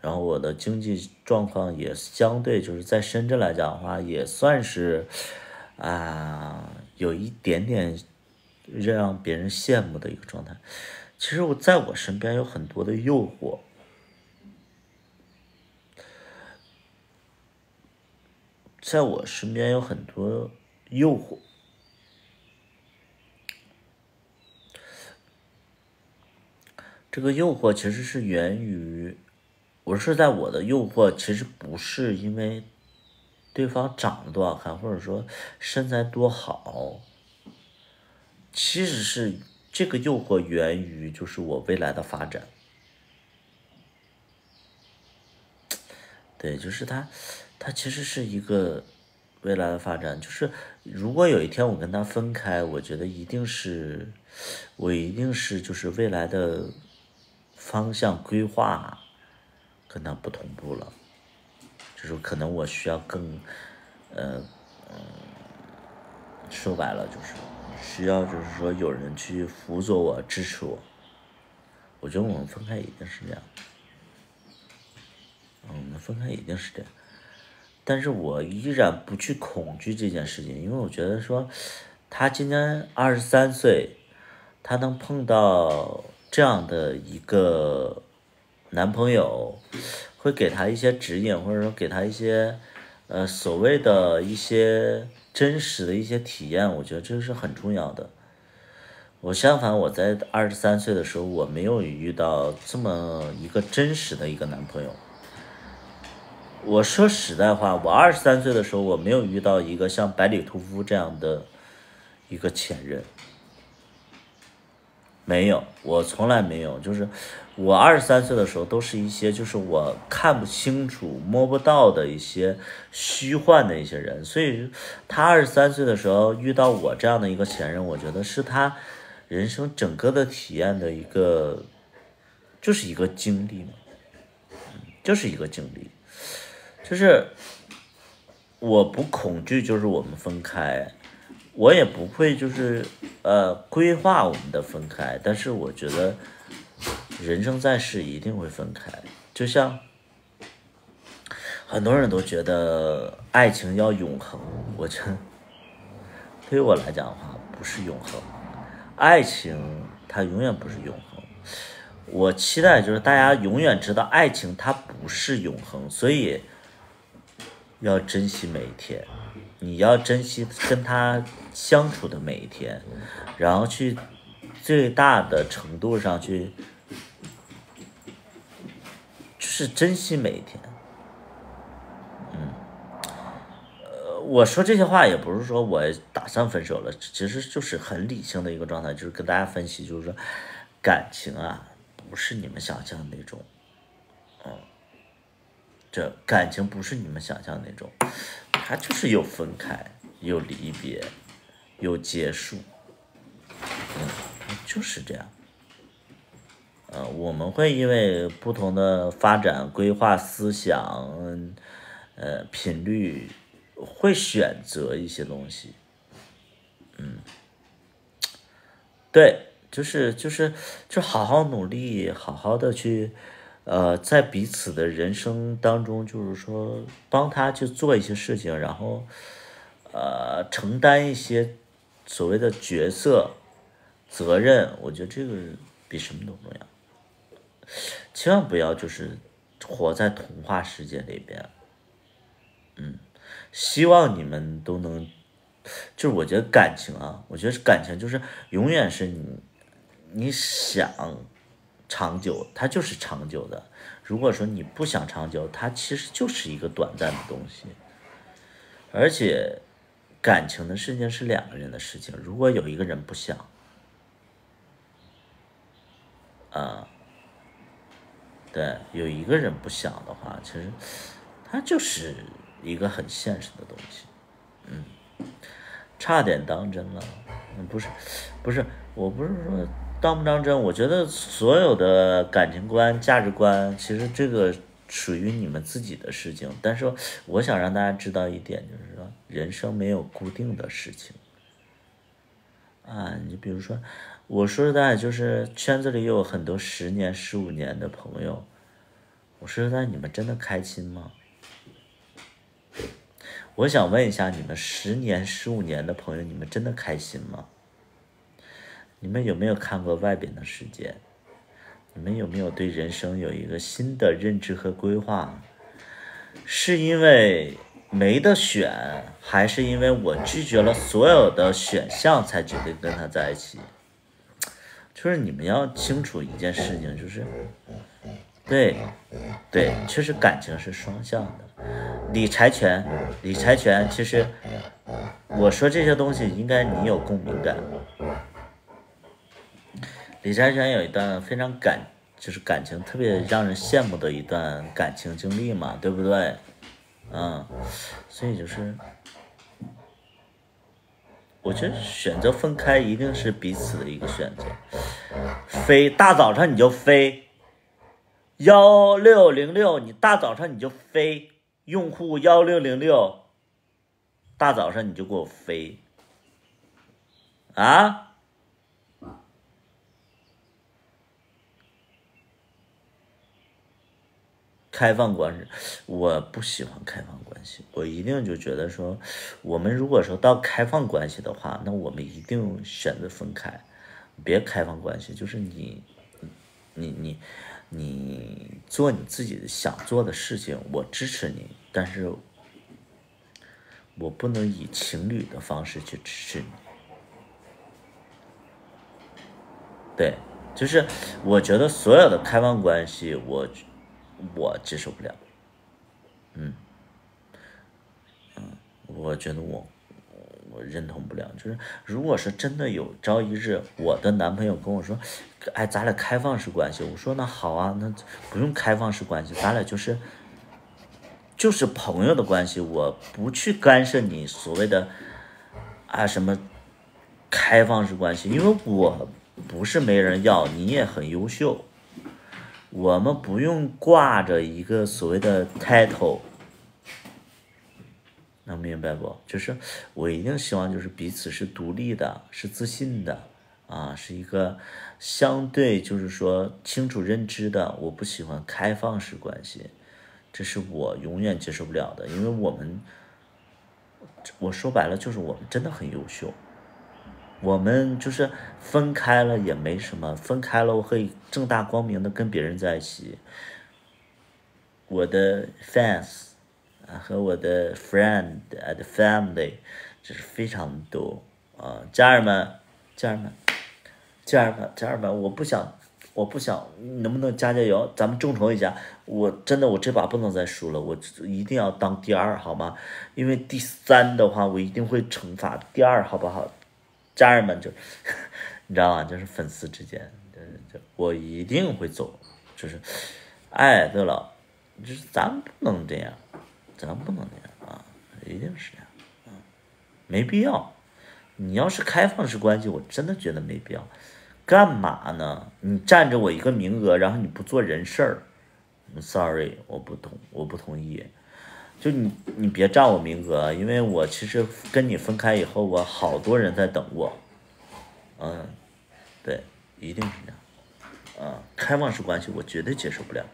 [SPEAKER 2] 然后我的经济状况也相对就是在深圳来讲的话，也算是有一点点让别人羡慕的一个状态。其实在我身边有很多的诱惑，在我身边有很多诱惑。这个诱惑其实是源于，我是在我的诱惑其实不是因为对方长得多好看，或者说身材多好，其实是这个诱惑源于就是我未来的发展。对，就是它其实是一个未来的发展，就是如果有一天我跟他分开，我觉得我一定是就是未来的方向规划跟他不同步了，就是可能我需要更，说白了就是需要就是说有人去辅佐我支持我，我觉得我们分开一定是这样，我们分开一定是这样。但是我依然不去恐惧这件事情，因为我觉得说，他今年23岁，他能碰到这样的一个男朋友，会给他一些指引，或者说给他一些所谓的一些真实的一些体验，我觉得这个是很重要的。我相反，我在23岁的时候，我没有遇到这么一个真实的一个男朋友。我说实在话，我23岁的时候，我没有遇到一个像百里屠夫这样的一个前任，没有，我从来没有。就是我23岁的时候，都是一些就是我看不清楚、摸不到的一些虚幻的一些人。所以他23岁的时候遇到我这样的一个前任，我觉得是他人生整个的体验的一个，就是一个经历嘛，就是一个经历。就是我不恐惧，就是我们分开，我也不会就是规划我们的分开，但是我觉得人生在世一定会分开，就像很多人都觉得爱情要永恒，我觉得对于我来讲的话不是永恒，爱情它永远不是永恒。我期待就是大家永远知道爱情它不是永恒，所以要珍惜每一天，你要珍惜跟他相处的每一天，然后去最大的程度上去，就是珍惜每一天。我说这些话也不是说我打算分手了，其实就是很理性的一个状态，就是跟大家分析，就是说感情啊，不是你们想象的那种，这感情不是你们想象的那种，它就是有分开，有离别，有结束，它就是这样。我们会因为不同的发展、规划、思想，频率，会选择一些东西。对，就好好努力，好好的去，在彼此的人生当中，就是说帮他去做一些事情，然后，承担一些所谓的角色责任，我觉得这个比什么都重要。千万不要就是活在童话世界里边，希望你们都能，就是我觉得感情啊，我觉得感情就是永远是你想长久，它就是长久的。如果说你不想长久，它其实就是一个短暂的东西。而且感情的事情是两个人的事情，如果有一个人不想，对，有一个人不想的话，其实它就是一个很现实的东西。差点当真了，不是，不是，我不是说当不当真，我觉得所有的感情观、价值观，其实这个属于你们自己的事情。但是我想让大家知道一点，就是说人生没有固定的事情啊。你比如说，我说实在，就是圈子里有很多10年、15年的朋友，我说实在，你们真的开心吗？我想问一下，你们10年、15年的朋友，你们真的开心吗？你们有没有看过外边的世界？你们有没有对人生有一个新的认知和规划？是因为没得选，还是因为我拒绝了所有的选项才决定跟他在一起？就是你们要清楚一件事情，就是对，对，确实感情是双向的。理财权，理财权，其实我说这些东西应该你有共鸣感。理财权有一段非常就是感情特别让人羡慕的一段感情经历嘛，对不对？所以就是我觉得选择分开一定是彼此的一个选择。飞，大早上你就飞1606，你大早上你就飞，用户1606，大早上你就给我飞啊！开放关系，我不喜欢开放关系，我一定就觉得说，我们如果说到开放关系的话，那我们一定选择分开，别开放关系，就是你做你自己想做的事情，我支持你，但是我不能以情侣的方式去支持你。对，就是我觉得所有的开放关系，我接受不了。我觉得我认同不了。就是如果是真的有朝一日，我的男朋友跟我说，哎，咱俩开放式关系，我说那好啊，那不用开放式关系，咱俩就是朋友的关系，我不去干涉你所谓的什么开放式关系，因为我不是没人要，你也很优秀，我们不用挂着一个所谓的 title。能明白不？就是我一定希望就是彼此是独立的，是自信的，是一个相对就是说清楚认知的。我不喜欢开放式关系，这是我永远接受不了的。因为我说白了就是我们真的很优秀，我们就是分开了也没什么，分开了我可以正大光明的跟别人在一起。我的 fans。和我的 friend and family， 这是非常多家人们，我不想，能不能加油？咱们众筹一下，我真的这把不能再输了，我一定要当第2，好吗？因为第3的话，我一定会惩罚第2，好不好？家人们你知道吗？就是粉丝之间，我一定会走，就是对了，就是咱不能这样。咱不能这样一定是这样没必要。你要是开放式关系，我真的觉得没必要。干嘛呢？你占着我一个名额，然后你不做人事儿，sorry，我不同意。就你别占我名额，因为我其实跟你分开以后，我好多人在等我。对，一定是这样。开放式关系我绝对接受不了。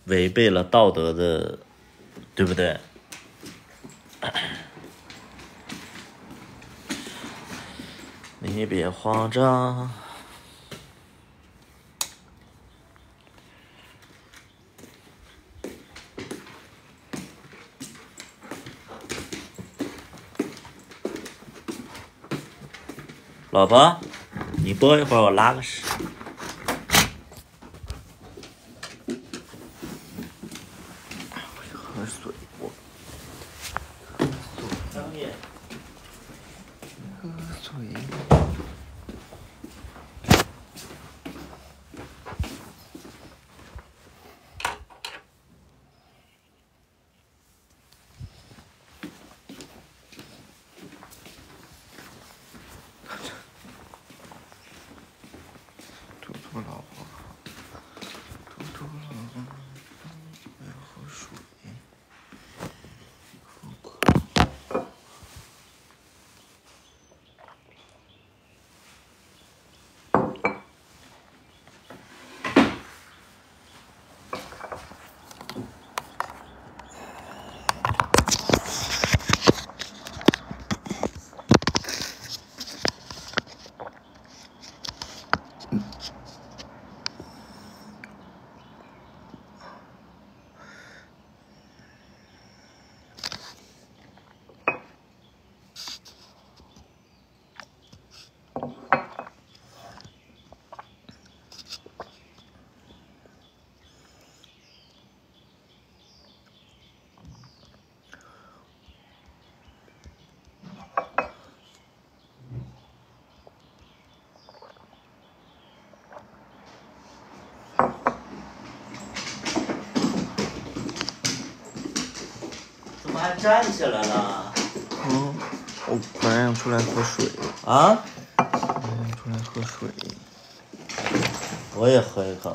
[SPEAKER 2] 违背了道德的，对不对？你别慌张。老婆，你播一会儿，我拉个屎。
[SPEAKER 1] 喝水，我
[SPEAKER 2] 张烨，
[SPEAKER 1] 喝水。兔兔老婆，兔兔老婆，我要喝水。
[SPEAKER 2] 怎么还站起来了？
[SPEAKER 1] 我本来想出来喝水。
[SPEAKER 2] 啊？
[SPEAKER 1] 本来想出来喝水。
[SPEAKER 2] 我也喝一口。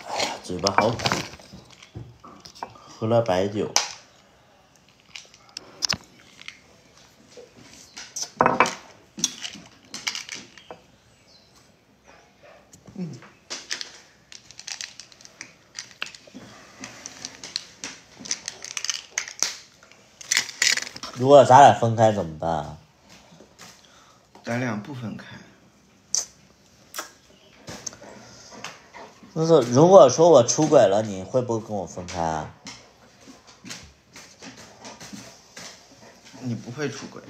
[SPEAKER 2] 哎呀，嘴巴好苦。喝了白酒。如果咱俩分开怎么办啊？
[SPEAKER 1] 咱俩不分开。
[SPEAKER 2] 就是如果说我出轨了，你会不会跟我分开啊？
[SPEAKER 1] 你不会出轨。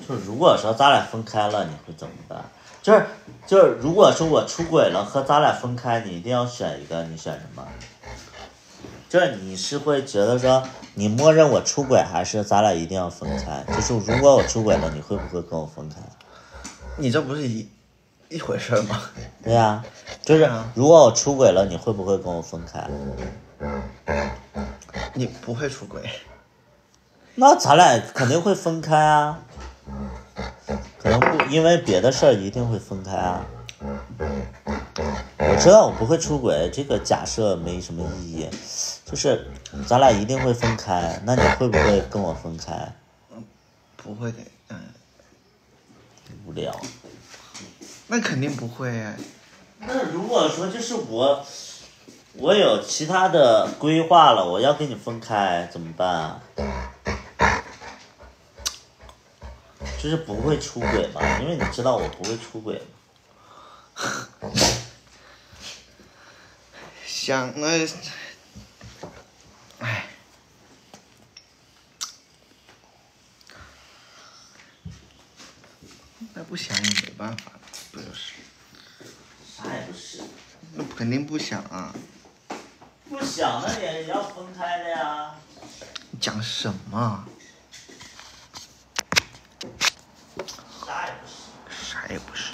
[SPEAKER 2] 就是如果说咱俩分开了，你会怎么办？就是如果说我出轨了和咱俩分开，你一定要选一个，你选什么？就是你是会觉得说你默认我出轨，还是咱俩一定要分开？就是如果我出轨了，你会不会跟我分开？
[SPEAKER 1] 你这不是一回事吗？
[SPEAKER 2] 对呀，就是如果我出轨了，你会不会跟我分开？
[SPEAKER 1] 你不会出轨。
[SPEAKER 2] 那咱俩肯定会分开啊，可能不因为别的事儿一定会分开啊。我知道我不会出轨，这个假设没什么意义，就是咱俩一定会分开，那你会不会跟我分开？
[SPEAKER 1] 不会的，
[SPEAKER 2] 无聊。
[SPEAKER 1] 那肯定不会。
[SPEAKER 2] 那如果说就是我有其他的规划了，我要跟你分开怎么办啊？就是不会出轨嘛，因为你知道我不会出轨嘛。
[SPEAKER 1] 想那，哎，那不想也没办法，不就是？
[SPEAKER 2] 啥也不是。
[SPEAKER 1] 那肯定不想啊。
[SPEAKER 2] 不想的也要分开的呀。
[SPEAKER 1] 你讲什么？
[SPEAKER 2] 啥也不是。
[SPEAKER 1] 啥也不是。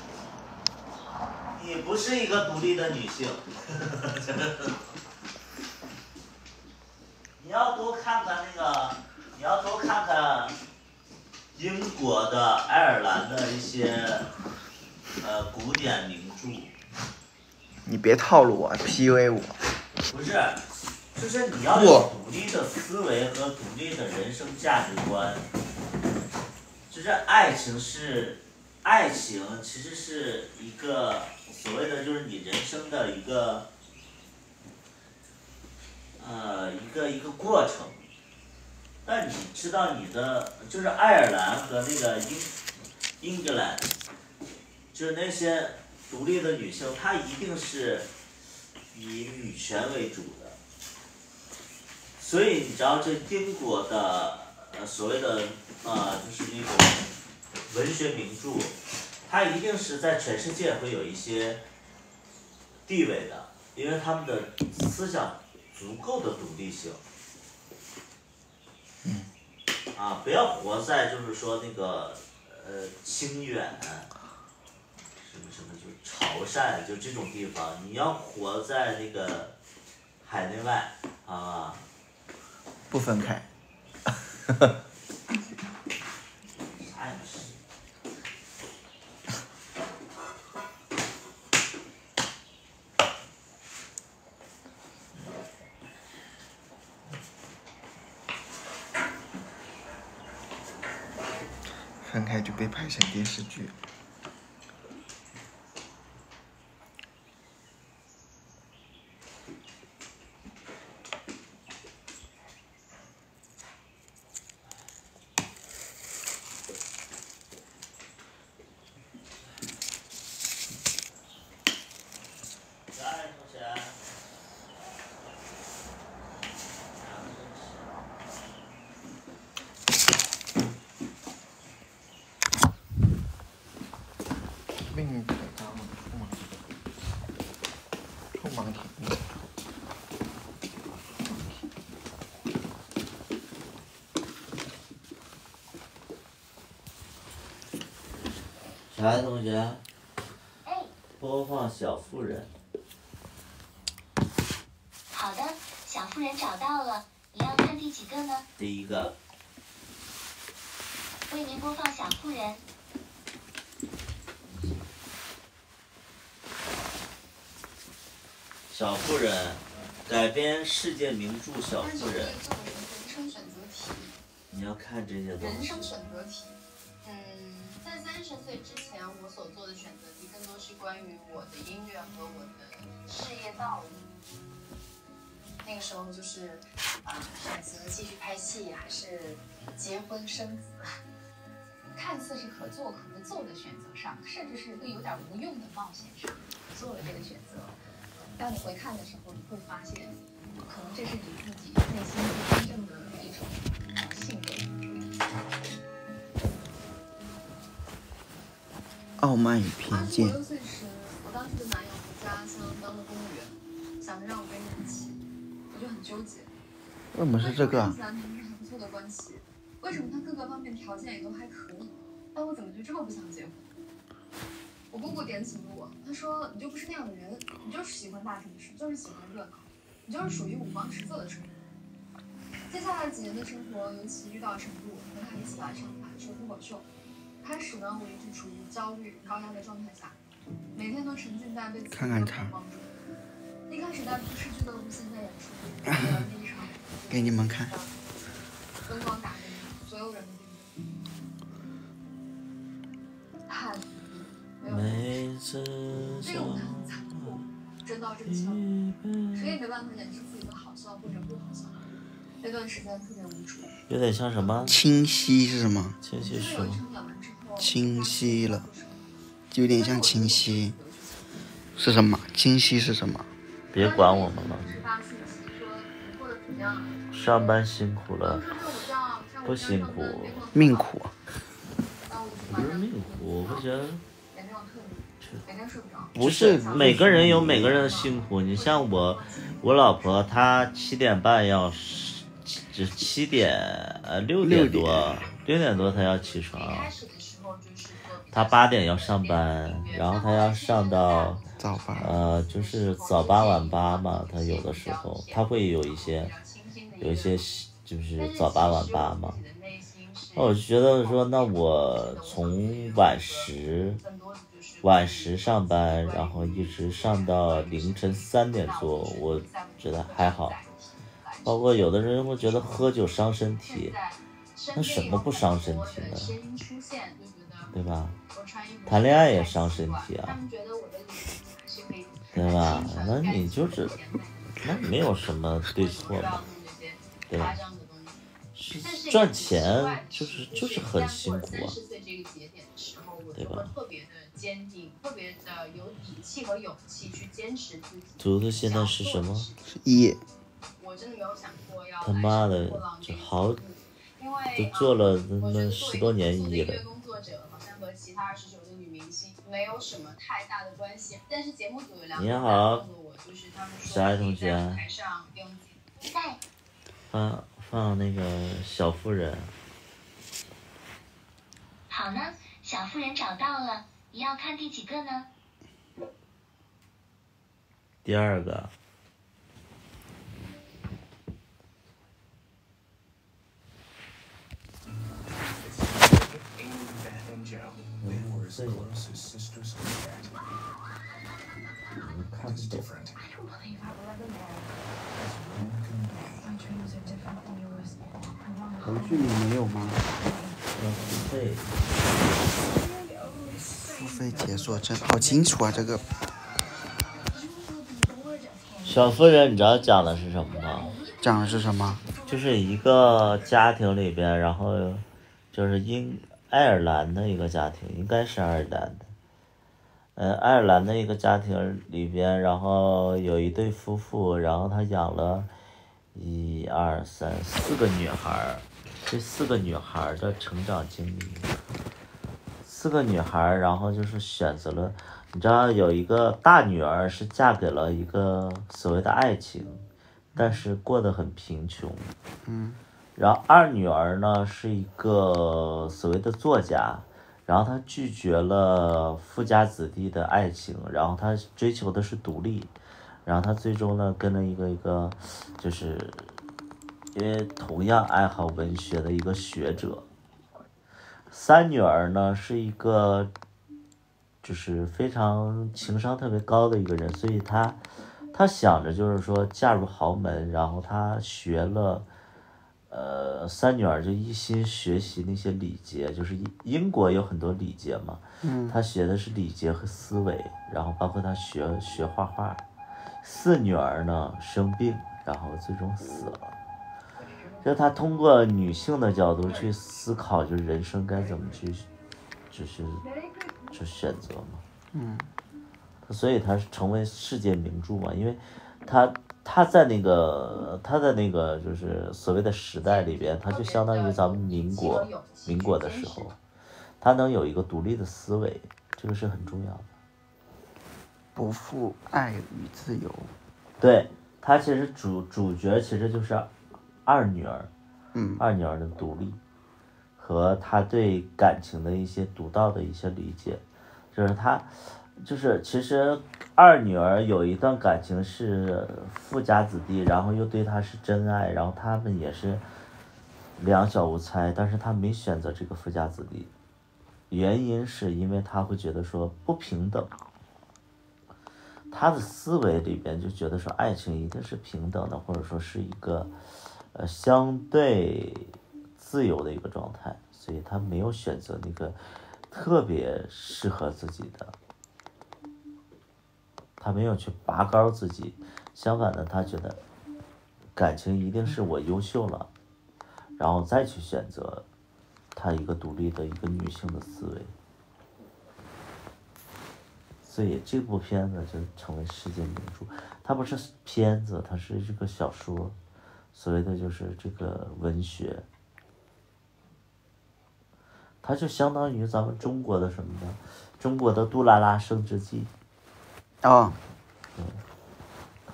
[SPEAKER 2] 你不是一个独立的女性。你要多看看那个，你要多看看英国的、爱尔兰的一些古典名著。
[SPEAKER 1] 你别套路我 ，PUA 我。
[SPEAKER 2] 不是，就是你要有独立的思维和独立的人生价值观。就是爱情其实是一个所谓的，就是你人生的一个一个过程。但你知道你的就是爱尔兰和那个英格兰，就是那些独立的女性，她一定是以女权为主的。所以你知道这英国的所谓的就是那种文学名著，它一定是在全世界会有一些地位的，因为他们的思想足够的独立性。不要活在就是说那个清远什么什么就潮汕就这种地方，你要活在那个海内外啊。
[SPEAKER 1] 不分开。
[SPEAKER 2] 啥也不是。
[SPEAKER 1] 分开就被拍成电视剧。命太大了，匆忙停。
[SPEAKER 2] 啥呀，同学？播放《小妇人》。
[SPEAKER 3] 好的，小妇人找到了，你要看第几个呢？
[SPEAKER 2] 第一个。
[SPEAKER 3] 为您播放《小妇人》。
[SPEAKER 2] 小妇人改编世界名著《小妇人》。
[SPEAKER 4] 人生选择题。
[SPEAKER 2] 你要看这些东西。
[SPEAKER 4] 人生选择题。在30岁之前，我所做的选择题更多是关于我的音乐和我的事业道路。那个时候就是选择继续拍戏还是结婚生子，看似是可做可不做的选择上，甚至是会有点无用的冒险上，做了这个选择。当你回看的时候，你会发现，可能这是你自己内心最真正的一种性格。
[SPEAKER 1] 傲慢与偏见。
[SPEAKER 4] 26岁时，我当时的男友回家乡当了公务员，想着让我跟人一起，我就很纠结。
[SPEAKER 1] 为什么是这个啊？
[SPEAKER 4] 看起来明明是还不错的关系，为什么他各个方面条件也都还可以，但我怎么就这么不想结婚？我姑姑点醒了我，她说：“你就不是那样的人，你就是喜欢大城市，就是喜欢热闹，你就是属于五光十色的生活。”接下来几年的生活，尤其遇到程度，和他一起来上海说脱口秀。开始呢，我一直处于焦虑、高压的状态下，每天都沉浸在被自己的渴望中。一开始在不世俱乐部现在演出，第一场
[SPEAKER 1] 给你们看。
[SPEAKER 4] 灯光打灯，所有人的定太没有这种很残酷，真到这个程度，谁也没办法掩饰自己的好笑或者不好笑。那段时间特别无助。
[SPEAKER 2] 有点像什么？
[SPEAKER 1] 清晰是什么？
[SPEAKER 2] 清晰是什么？
[SPEAKER 1] 清晰了，有点像清晰。是什么？清晰是什么？
[SPEAKER 2] 别管我们了。上班辛苦了，不辛苦，
[SPEAKER 1] 命苦。
[SPEAKER 2] 不是命苦，我觉得
[SPEAKER 4] 不
[SPEAKER 2] 是每个人有每个人的辛苦。你像我老婆她7点半要，只6点多她要起床，她8点要上班，然后她要上到
[SPEAKER 1] 早八，
[SPEAKER 2] 就是早八晚八嘛，她有的时候她会有一些就是早八晚八嘛。那我就觉得说，那我从晚10上班，然后一直上到凌晨3点多，我觉得还好。包括有的人会觉得喝酒伤身体，那什么不伤身体呢？对吧？谈恋爱也伤身体啊，对吧？那你就是，那没有什么对错嘛，对吧？赚钱就是很辛苦啊，
[SPEAKER 4] 30岁这个节点的时候，我
[SPEAKER 2] 对吧？
[SPEAKER 4] 特别的坚定，特别的有底气和勇气去坚持自己。
[SPEAKER 2] 图图现在是什么？
[SPEAKER 1] 是1。
[SPEAKER 4] 我真的没有想过要
[SPEAKER 2] 他妈的，这好，都做了他妈10多年1了。
[SPEAKER 4] 工作者好像和其他29个女明星没有什么太大的关系，但是节目组有2个人告诉我，就是他们说
[SPEAKER 2] 小爱同学，
[SPEAKER 4] 台上用
[SPEAKER 3] 在
[SPEAKER 2] 放那个小妇人。
[SPEAKER 3] 好呢，小妇人找到了，你要看第几个呢？
[SPEAKER 2] 第2个。看不懂。
[SPEAKER 1] 腾讯里没有吗？付费解锁证，好清楚啊这个。
[SPEAKER 2] 小妇人，你知道讲的是什么吗？
[SPEAKER 1] 讲的是什么？
[SPEAKER 2] 就是一个家庭里边，然后就是爱尔兰的一个家庭，应该是爱尔兰的。爱尔兰的一个家庭里边，然后有一对夫妇，然后他养了1、2、3、4个女孩，这4个女孩的成长经历，4个女孩，然后就是选择了，你知道有一个大女儿是嫁给了一个所谓的爱情，但是过得很贫穷，然后2女儿呢是一个所谓的作家。然后他拒绝了富家子弟的爱情，然后他追求的是独立，然后他最终呢跟了一个就是因为同样爱好文学的一个学者。3女儿呢是一个就是非常情商特别高的一个人，所以他想着就是说嫁入豪门，然后他学了3女儿就一心学习那些礼节，就是英国有很多礼节嘛，他学的是礼节和思维，然后包括他学画画。4女儿呢生病，然后最终死了。就他通过女性的角度去思考，就是人生该怎么去，去选择嘛。所以他是成为世界名著嘛，因为他在那个就是所谓的时代里边，他就相当于咱们民国的时候，他能有一个独立的思维，这个是很重要的。
[SPEAKER 1] 不负爱与自由。
[SPEAKER 2] 对，他其实主角其实就是2女儿，2女儿的独立和他对感情的一些独到的一些理解，就是他。就是其实2女儿有一段感情是富家子弟，然后又对她是真爱，然后他们也是两小无猜，但是他没选择这个富家子弟，原因是因为他会觉得说不平等，他的思维里边就觉得说爱情一定是平等的，或者说是一个相对自由的一个状态，所以他没有选择那个特别适合自己的。他没有去拔高自己，相反的，他觉得感情一定是我优秀了，然后再去选择他一个独立的一个女性的思维。所以这部片子就成为世界名著。它不是片子，它是这个小说，所谓的就是这个文学。它就相当于咱们中国的什么呢？中国的《杜拉拉升职记》。它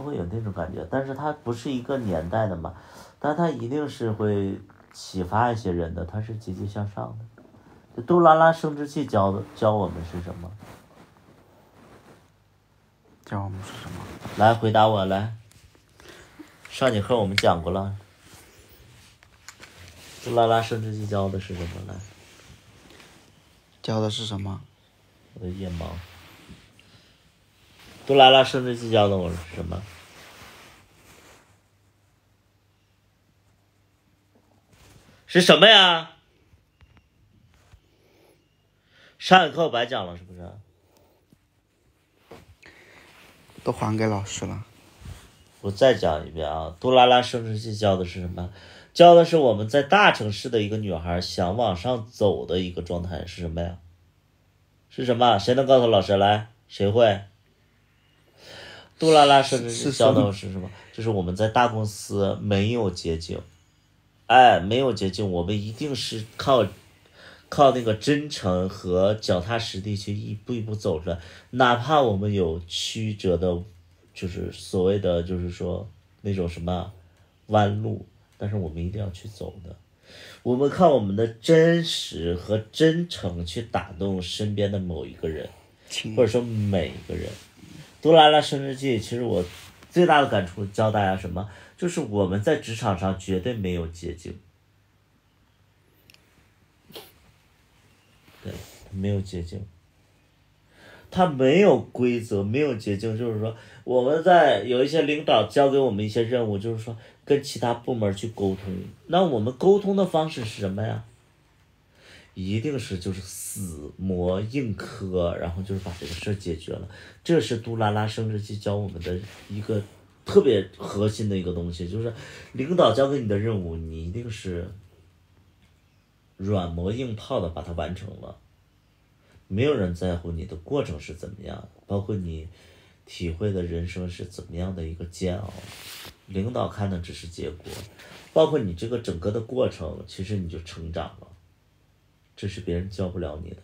[SPEAKER 2] 会有那种感觉，但是它不是一个年代的嘛，但它一定是会启发一些人的，它是积极向上的。杜拉拉升职记教我们是什么？
[SPEAKER 1] 教我们是什么？
[SPEAKER 2] 来回答我来。上节课我们讲过了。杜拉拉升职记教的是什么？来。
[SPEAKER 1] 教的是什么？
[SPEAKER 2] 我的眼盲。杜拉拉升职记教的我是什么？是什么呀？上节课我白讲了是不是？
[SPEAKER 1] 都还给老师了。
[SPEAKER 2] 我再讲一遍啊，杜拉拉升职记教的是什么？教的是我们在大城市的一个女孩想往上走的一个状态是什么呀？是什么？谁能告诉老师来？谁会？杜拉拉设置
[SPEAKER 1] 是
[SPEAKER 2] 教的是什么？就是我们在大公司没有捷径，哎，没有捷径，我们一定是靠那个真诚和脚踏实地去一步一步走出来，哪怕我们有曲折的，就是所谓的就是说那种什么弯路，但是我们一定要去走的。我们靠我们的真实和真诚去打动身边的某一个人，或者说每一个人。杜拉拉升职记，其实我最大的感触教大家什么？就是我们在职场上绝对没有捷径，对，没有捷径，它没有规则，没有捷径。就是说，我们在有一些领导交给我们一些任务，就是说跟其他部门去沟通，那我们沟通的方式是什么呀？一定是就是死磨硬磕，然后就是把这个事儿解决了。这是杜拉拉升职记教我们的一个特别核心的一个东西，就是领导交给你的任务，你一定是软磨硬泡的把它完成了。没有人在乎你的过程是怎么样，包括你体会的人生是怎么样的一个煎熬，领导看的只是结果，包括你这个整个的过程，其实你就成长了。这是别人教不了你的。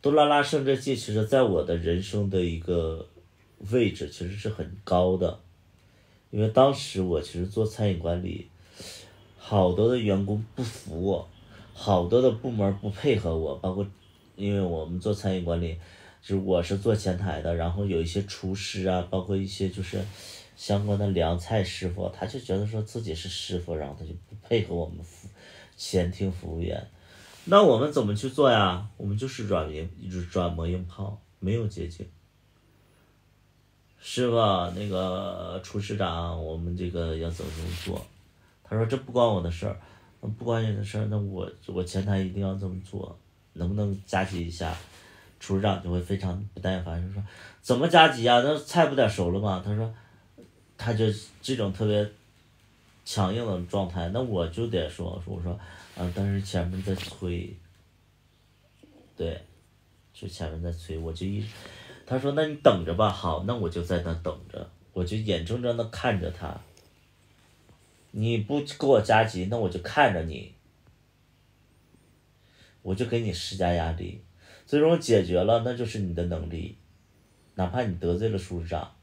[SPEAKER 2] 杜拉拉升职记其实在我的人生的一个位置其实是很高的，因为当时我其实做餐饮管理，好多的员工不服我，好多的部门不配合我，包括因为我们做餐饮管理，就是我是做前台的，然后有一些厨师啊，包括一些就是相关的凉菜师傅，他就觉得说自己是师傅，然后他就不配合我们前厅服务员。那我们怎么去做呀？我们就是软磨硬泡，没有捷径。师傅，那个厨师长，我们这个要怎么做？他说这不关我的事儿，不关你的事儿，那我前台一定要这么做，能不能加急一下？厨师长就会非常不耐烦，就说怎么加急啊？那菜不得熟了吗？他说，他就这种特别强硬的状态，那我就得说我说。但是前面在催，对，就前面在催，我就他说那你等着吧，好，那我就在那等着，我就眼睁睁的看着他，你不给我加急，那我就看着你，我就给你施加压力，最终解决了，那就是你的能力，哪怕你得罪了书长，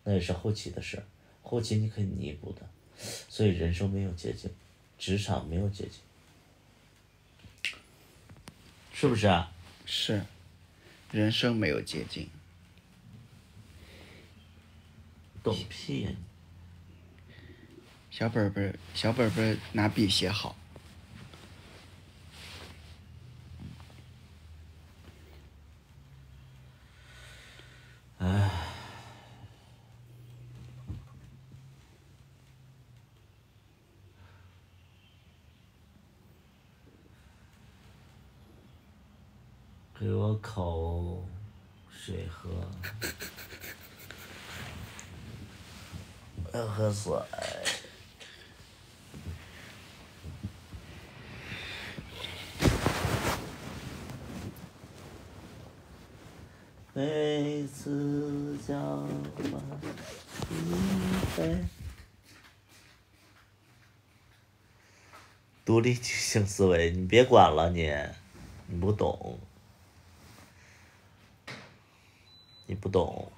[SPEAKER 2] 那也是后期的事，后期你可以弥补的，所以人生没有捷径，职场没有捷径。是不是啊？
[SPEAKER 1] 是，人生没有捷径。
[SPEAKER 2] 懂屁呀！
[SPEAKER 1] 小本本拿笔写好。
[SPEAKER 2] 唉。给我口水喝，我要喝水。每次交换一杯。独立女性思维，你别管了你，你不懂。你不懂，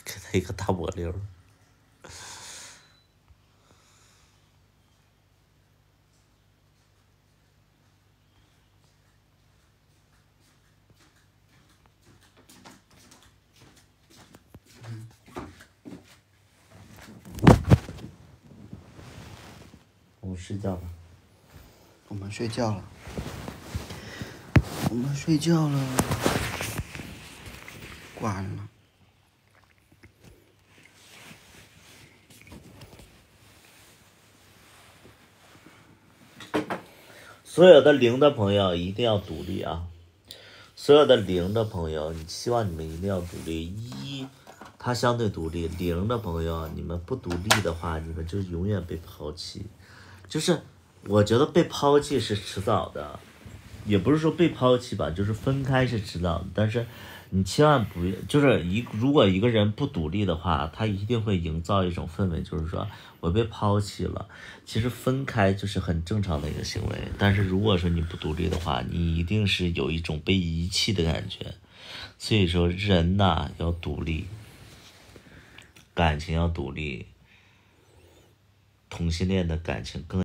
[SPEAKER 2] 给他一个大波溜。我们睡觉吧。
[SPEAKER 1] 我们睡觉了。我们睡觉了。关了。
[SPEAKER 2] 所有的零的朋友一定要独立啊！所有的零的朋友，你希望你们一定要独立。一，他相对独立；零的朋友，你们不独立的话，你们就永远被抛弃。就是我觉得被抛弃是迟早的，也不是说被抛弃吧，就是分开是迟早的。但是你千万不要，就是如果一个人不独立的话，他一定会营造一种氛围，就是说我被抛弃了。其实分开就是很正常的一个行为，但是如果说你不独立的话，你一定是有一种被遗弃的感觉。所以说人呐要独立，感情要独立，同性恋的感情更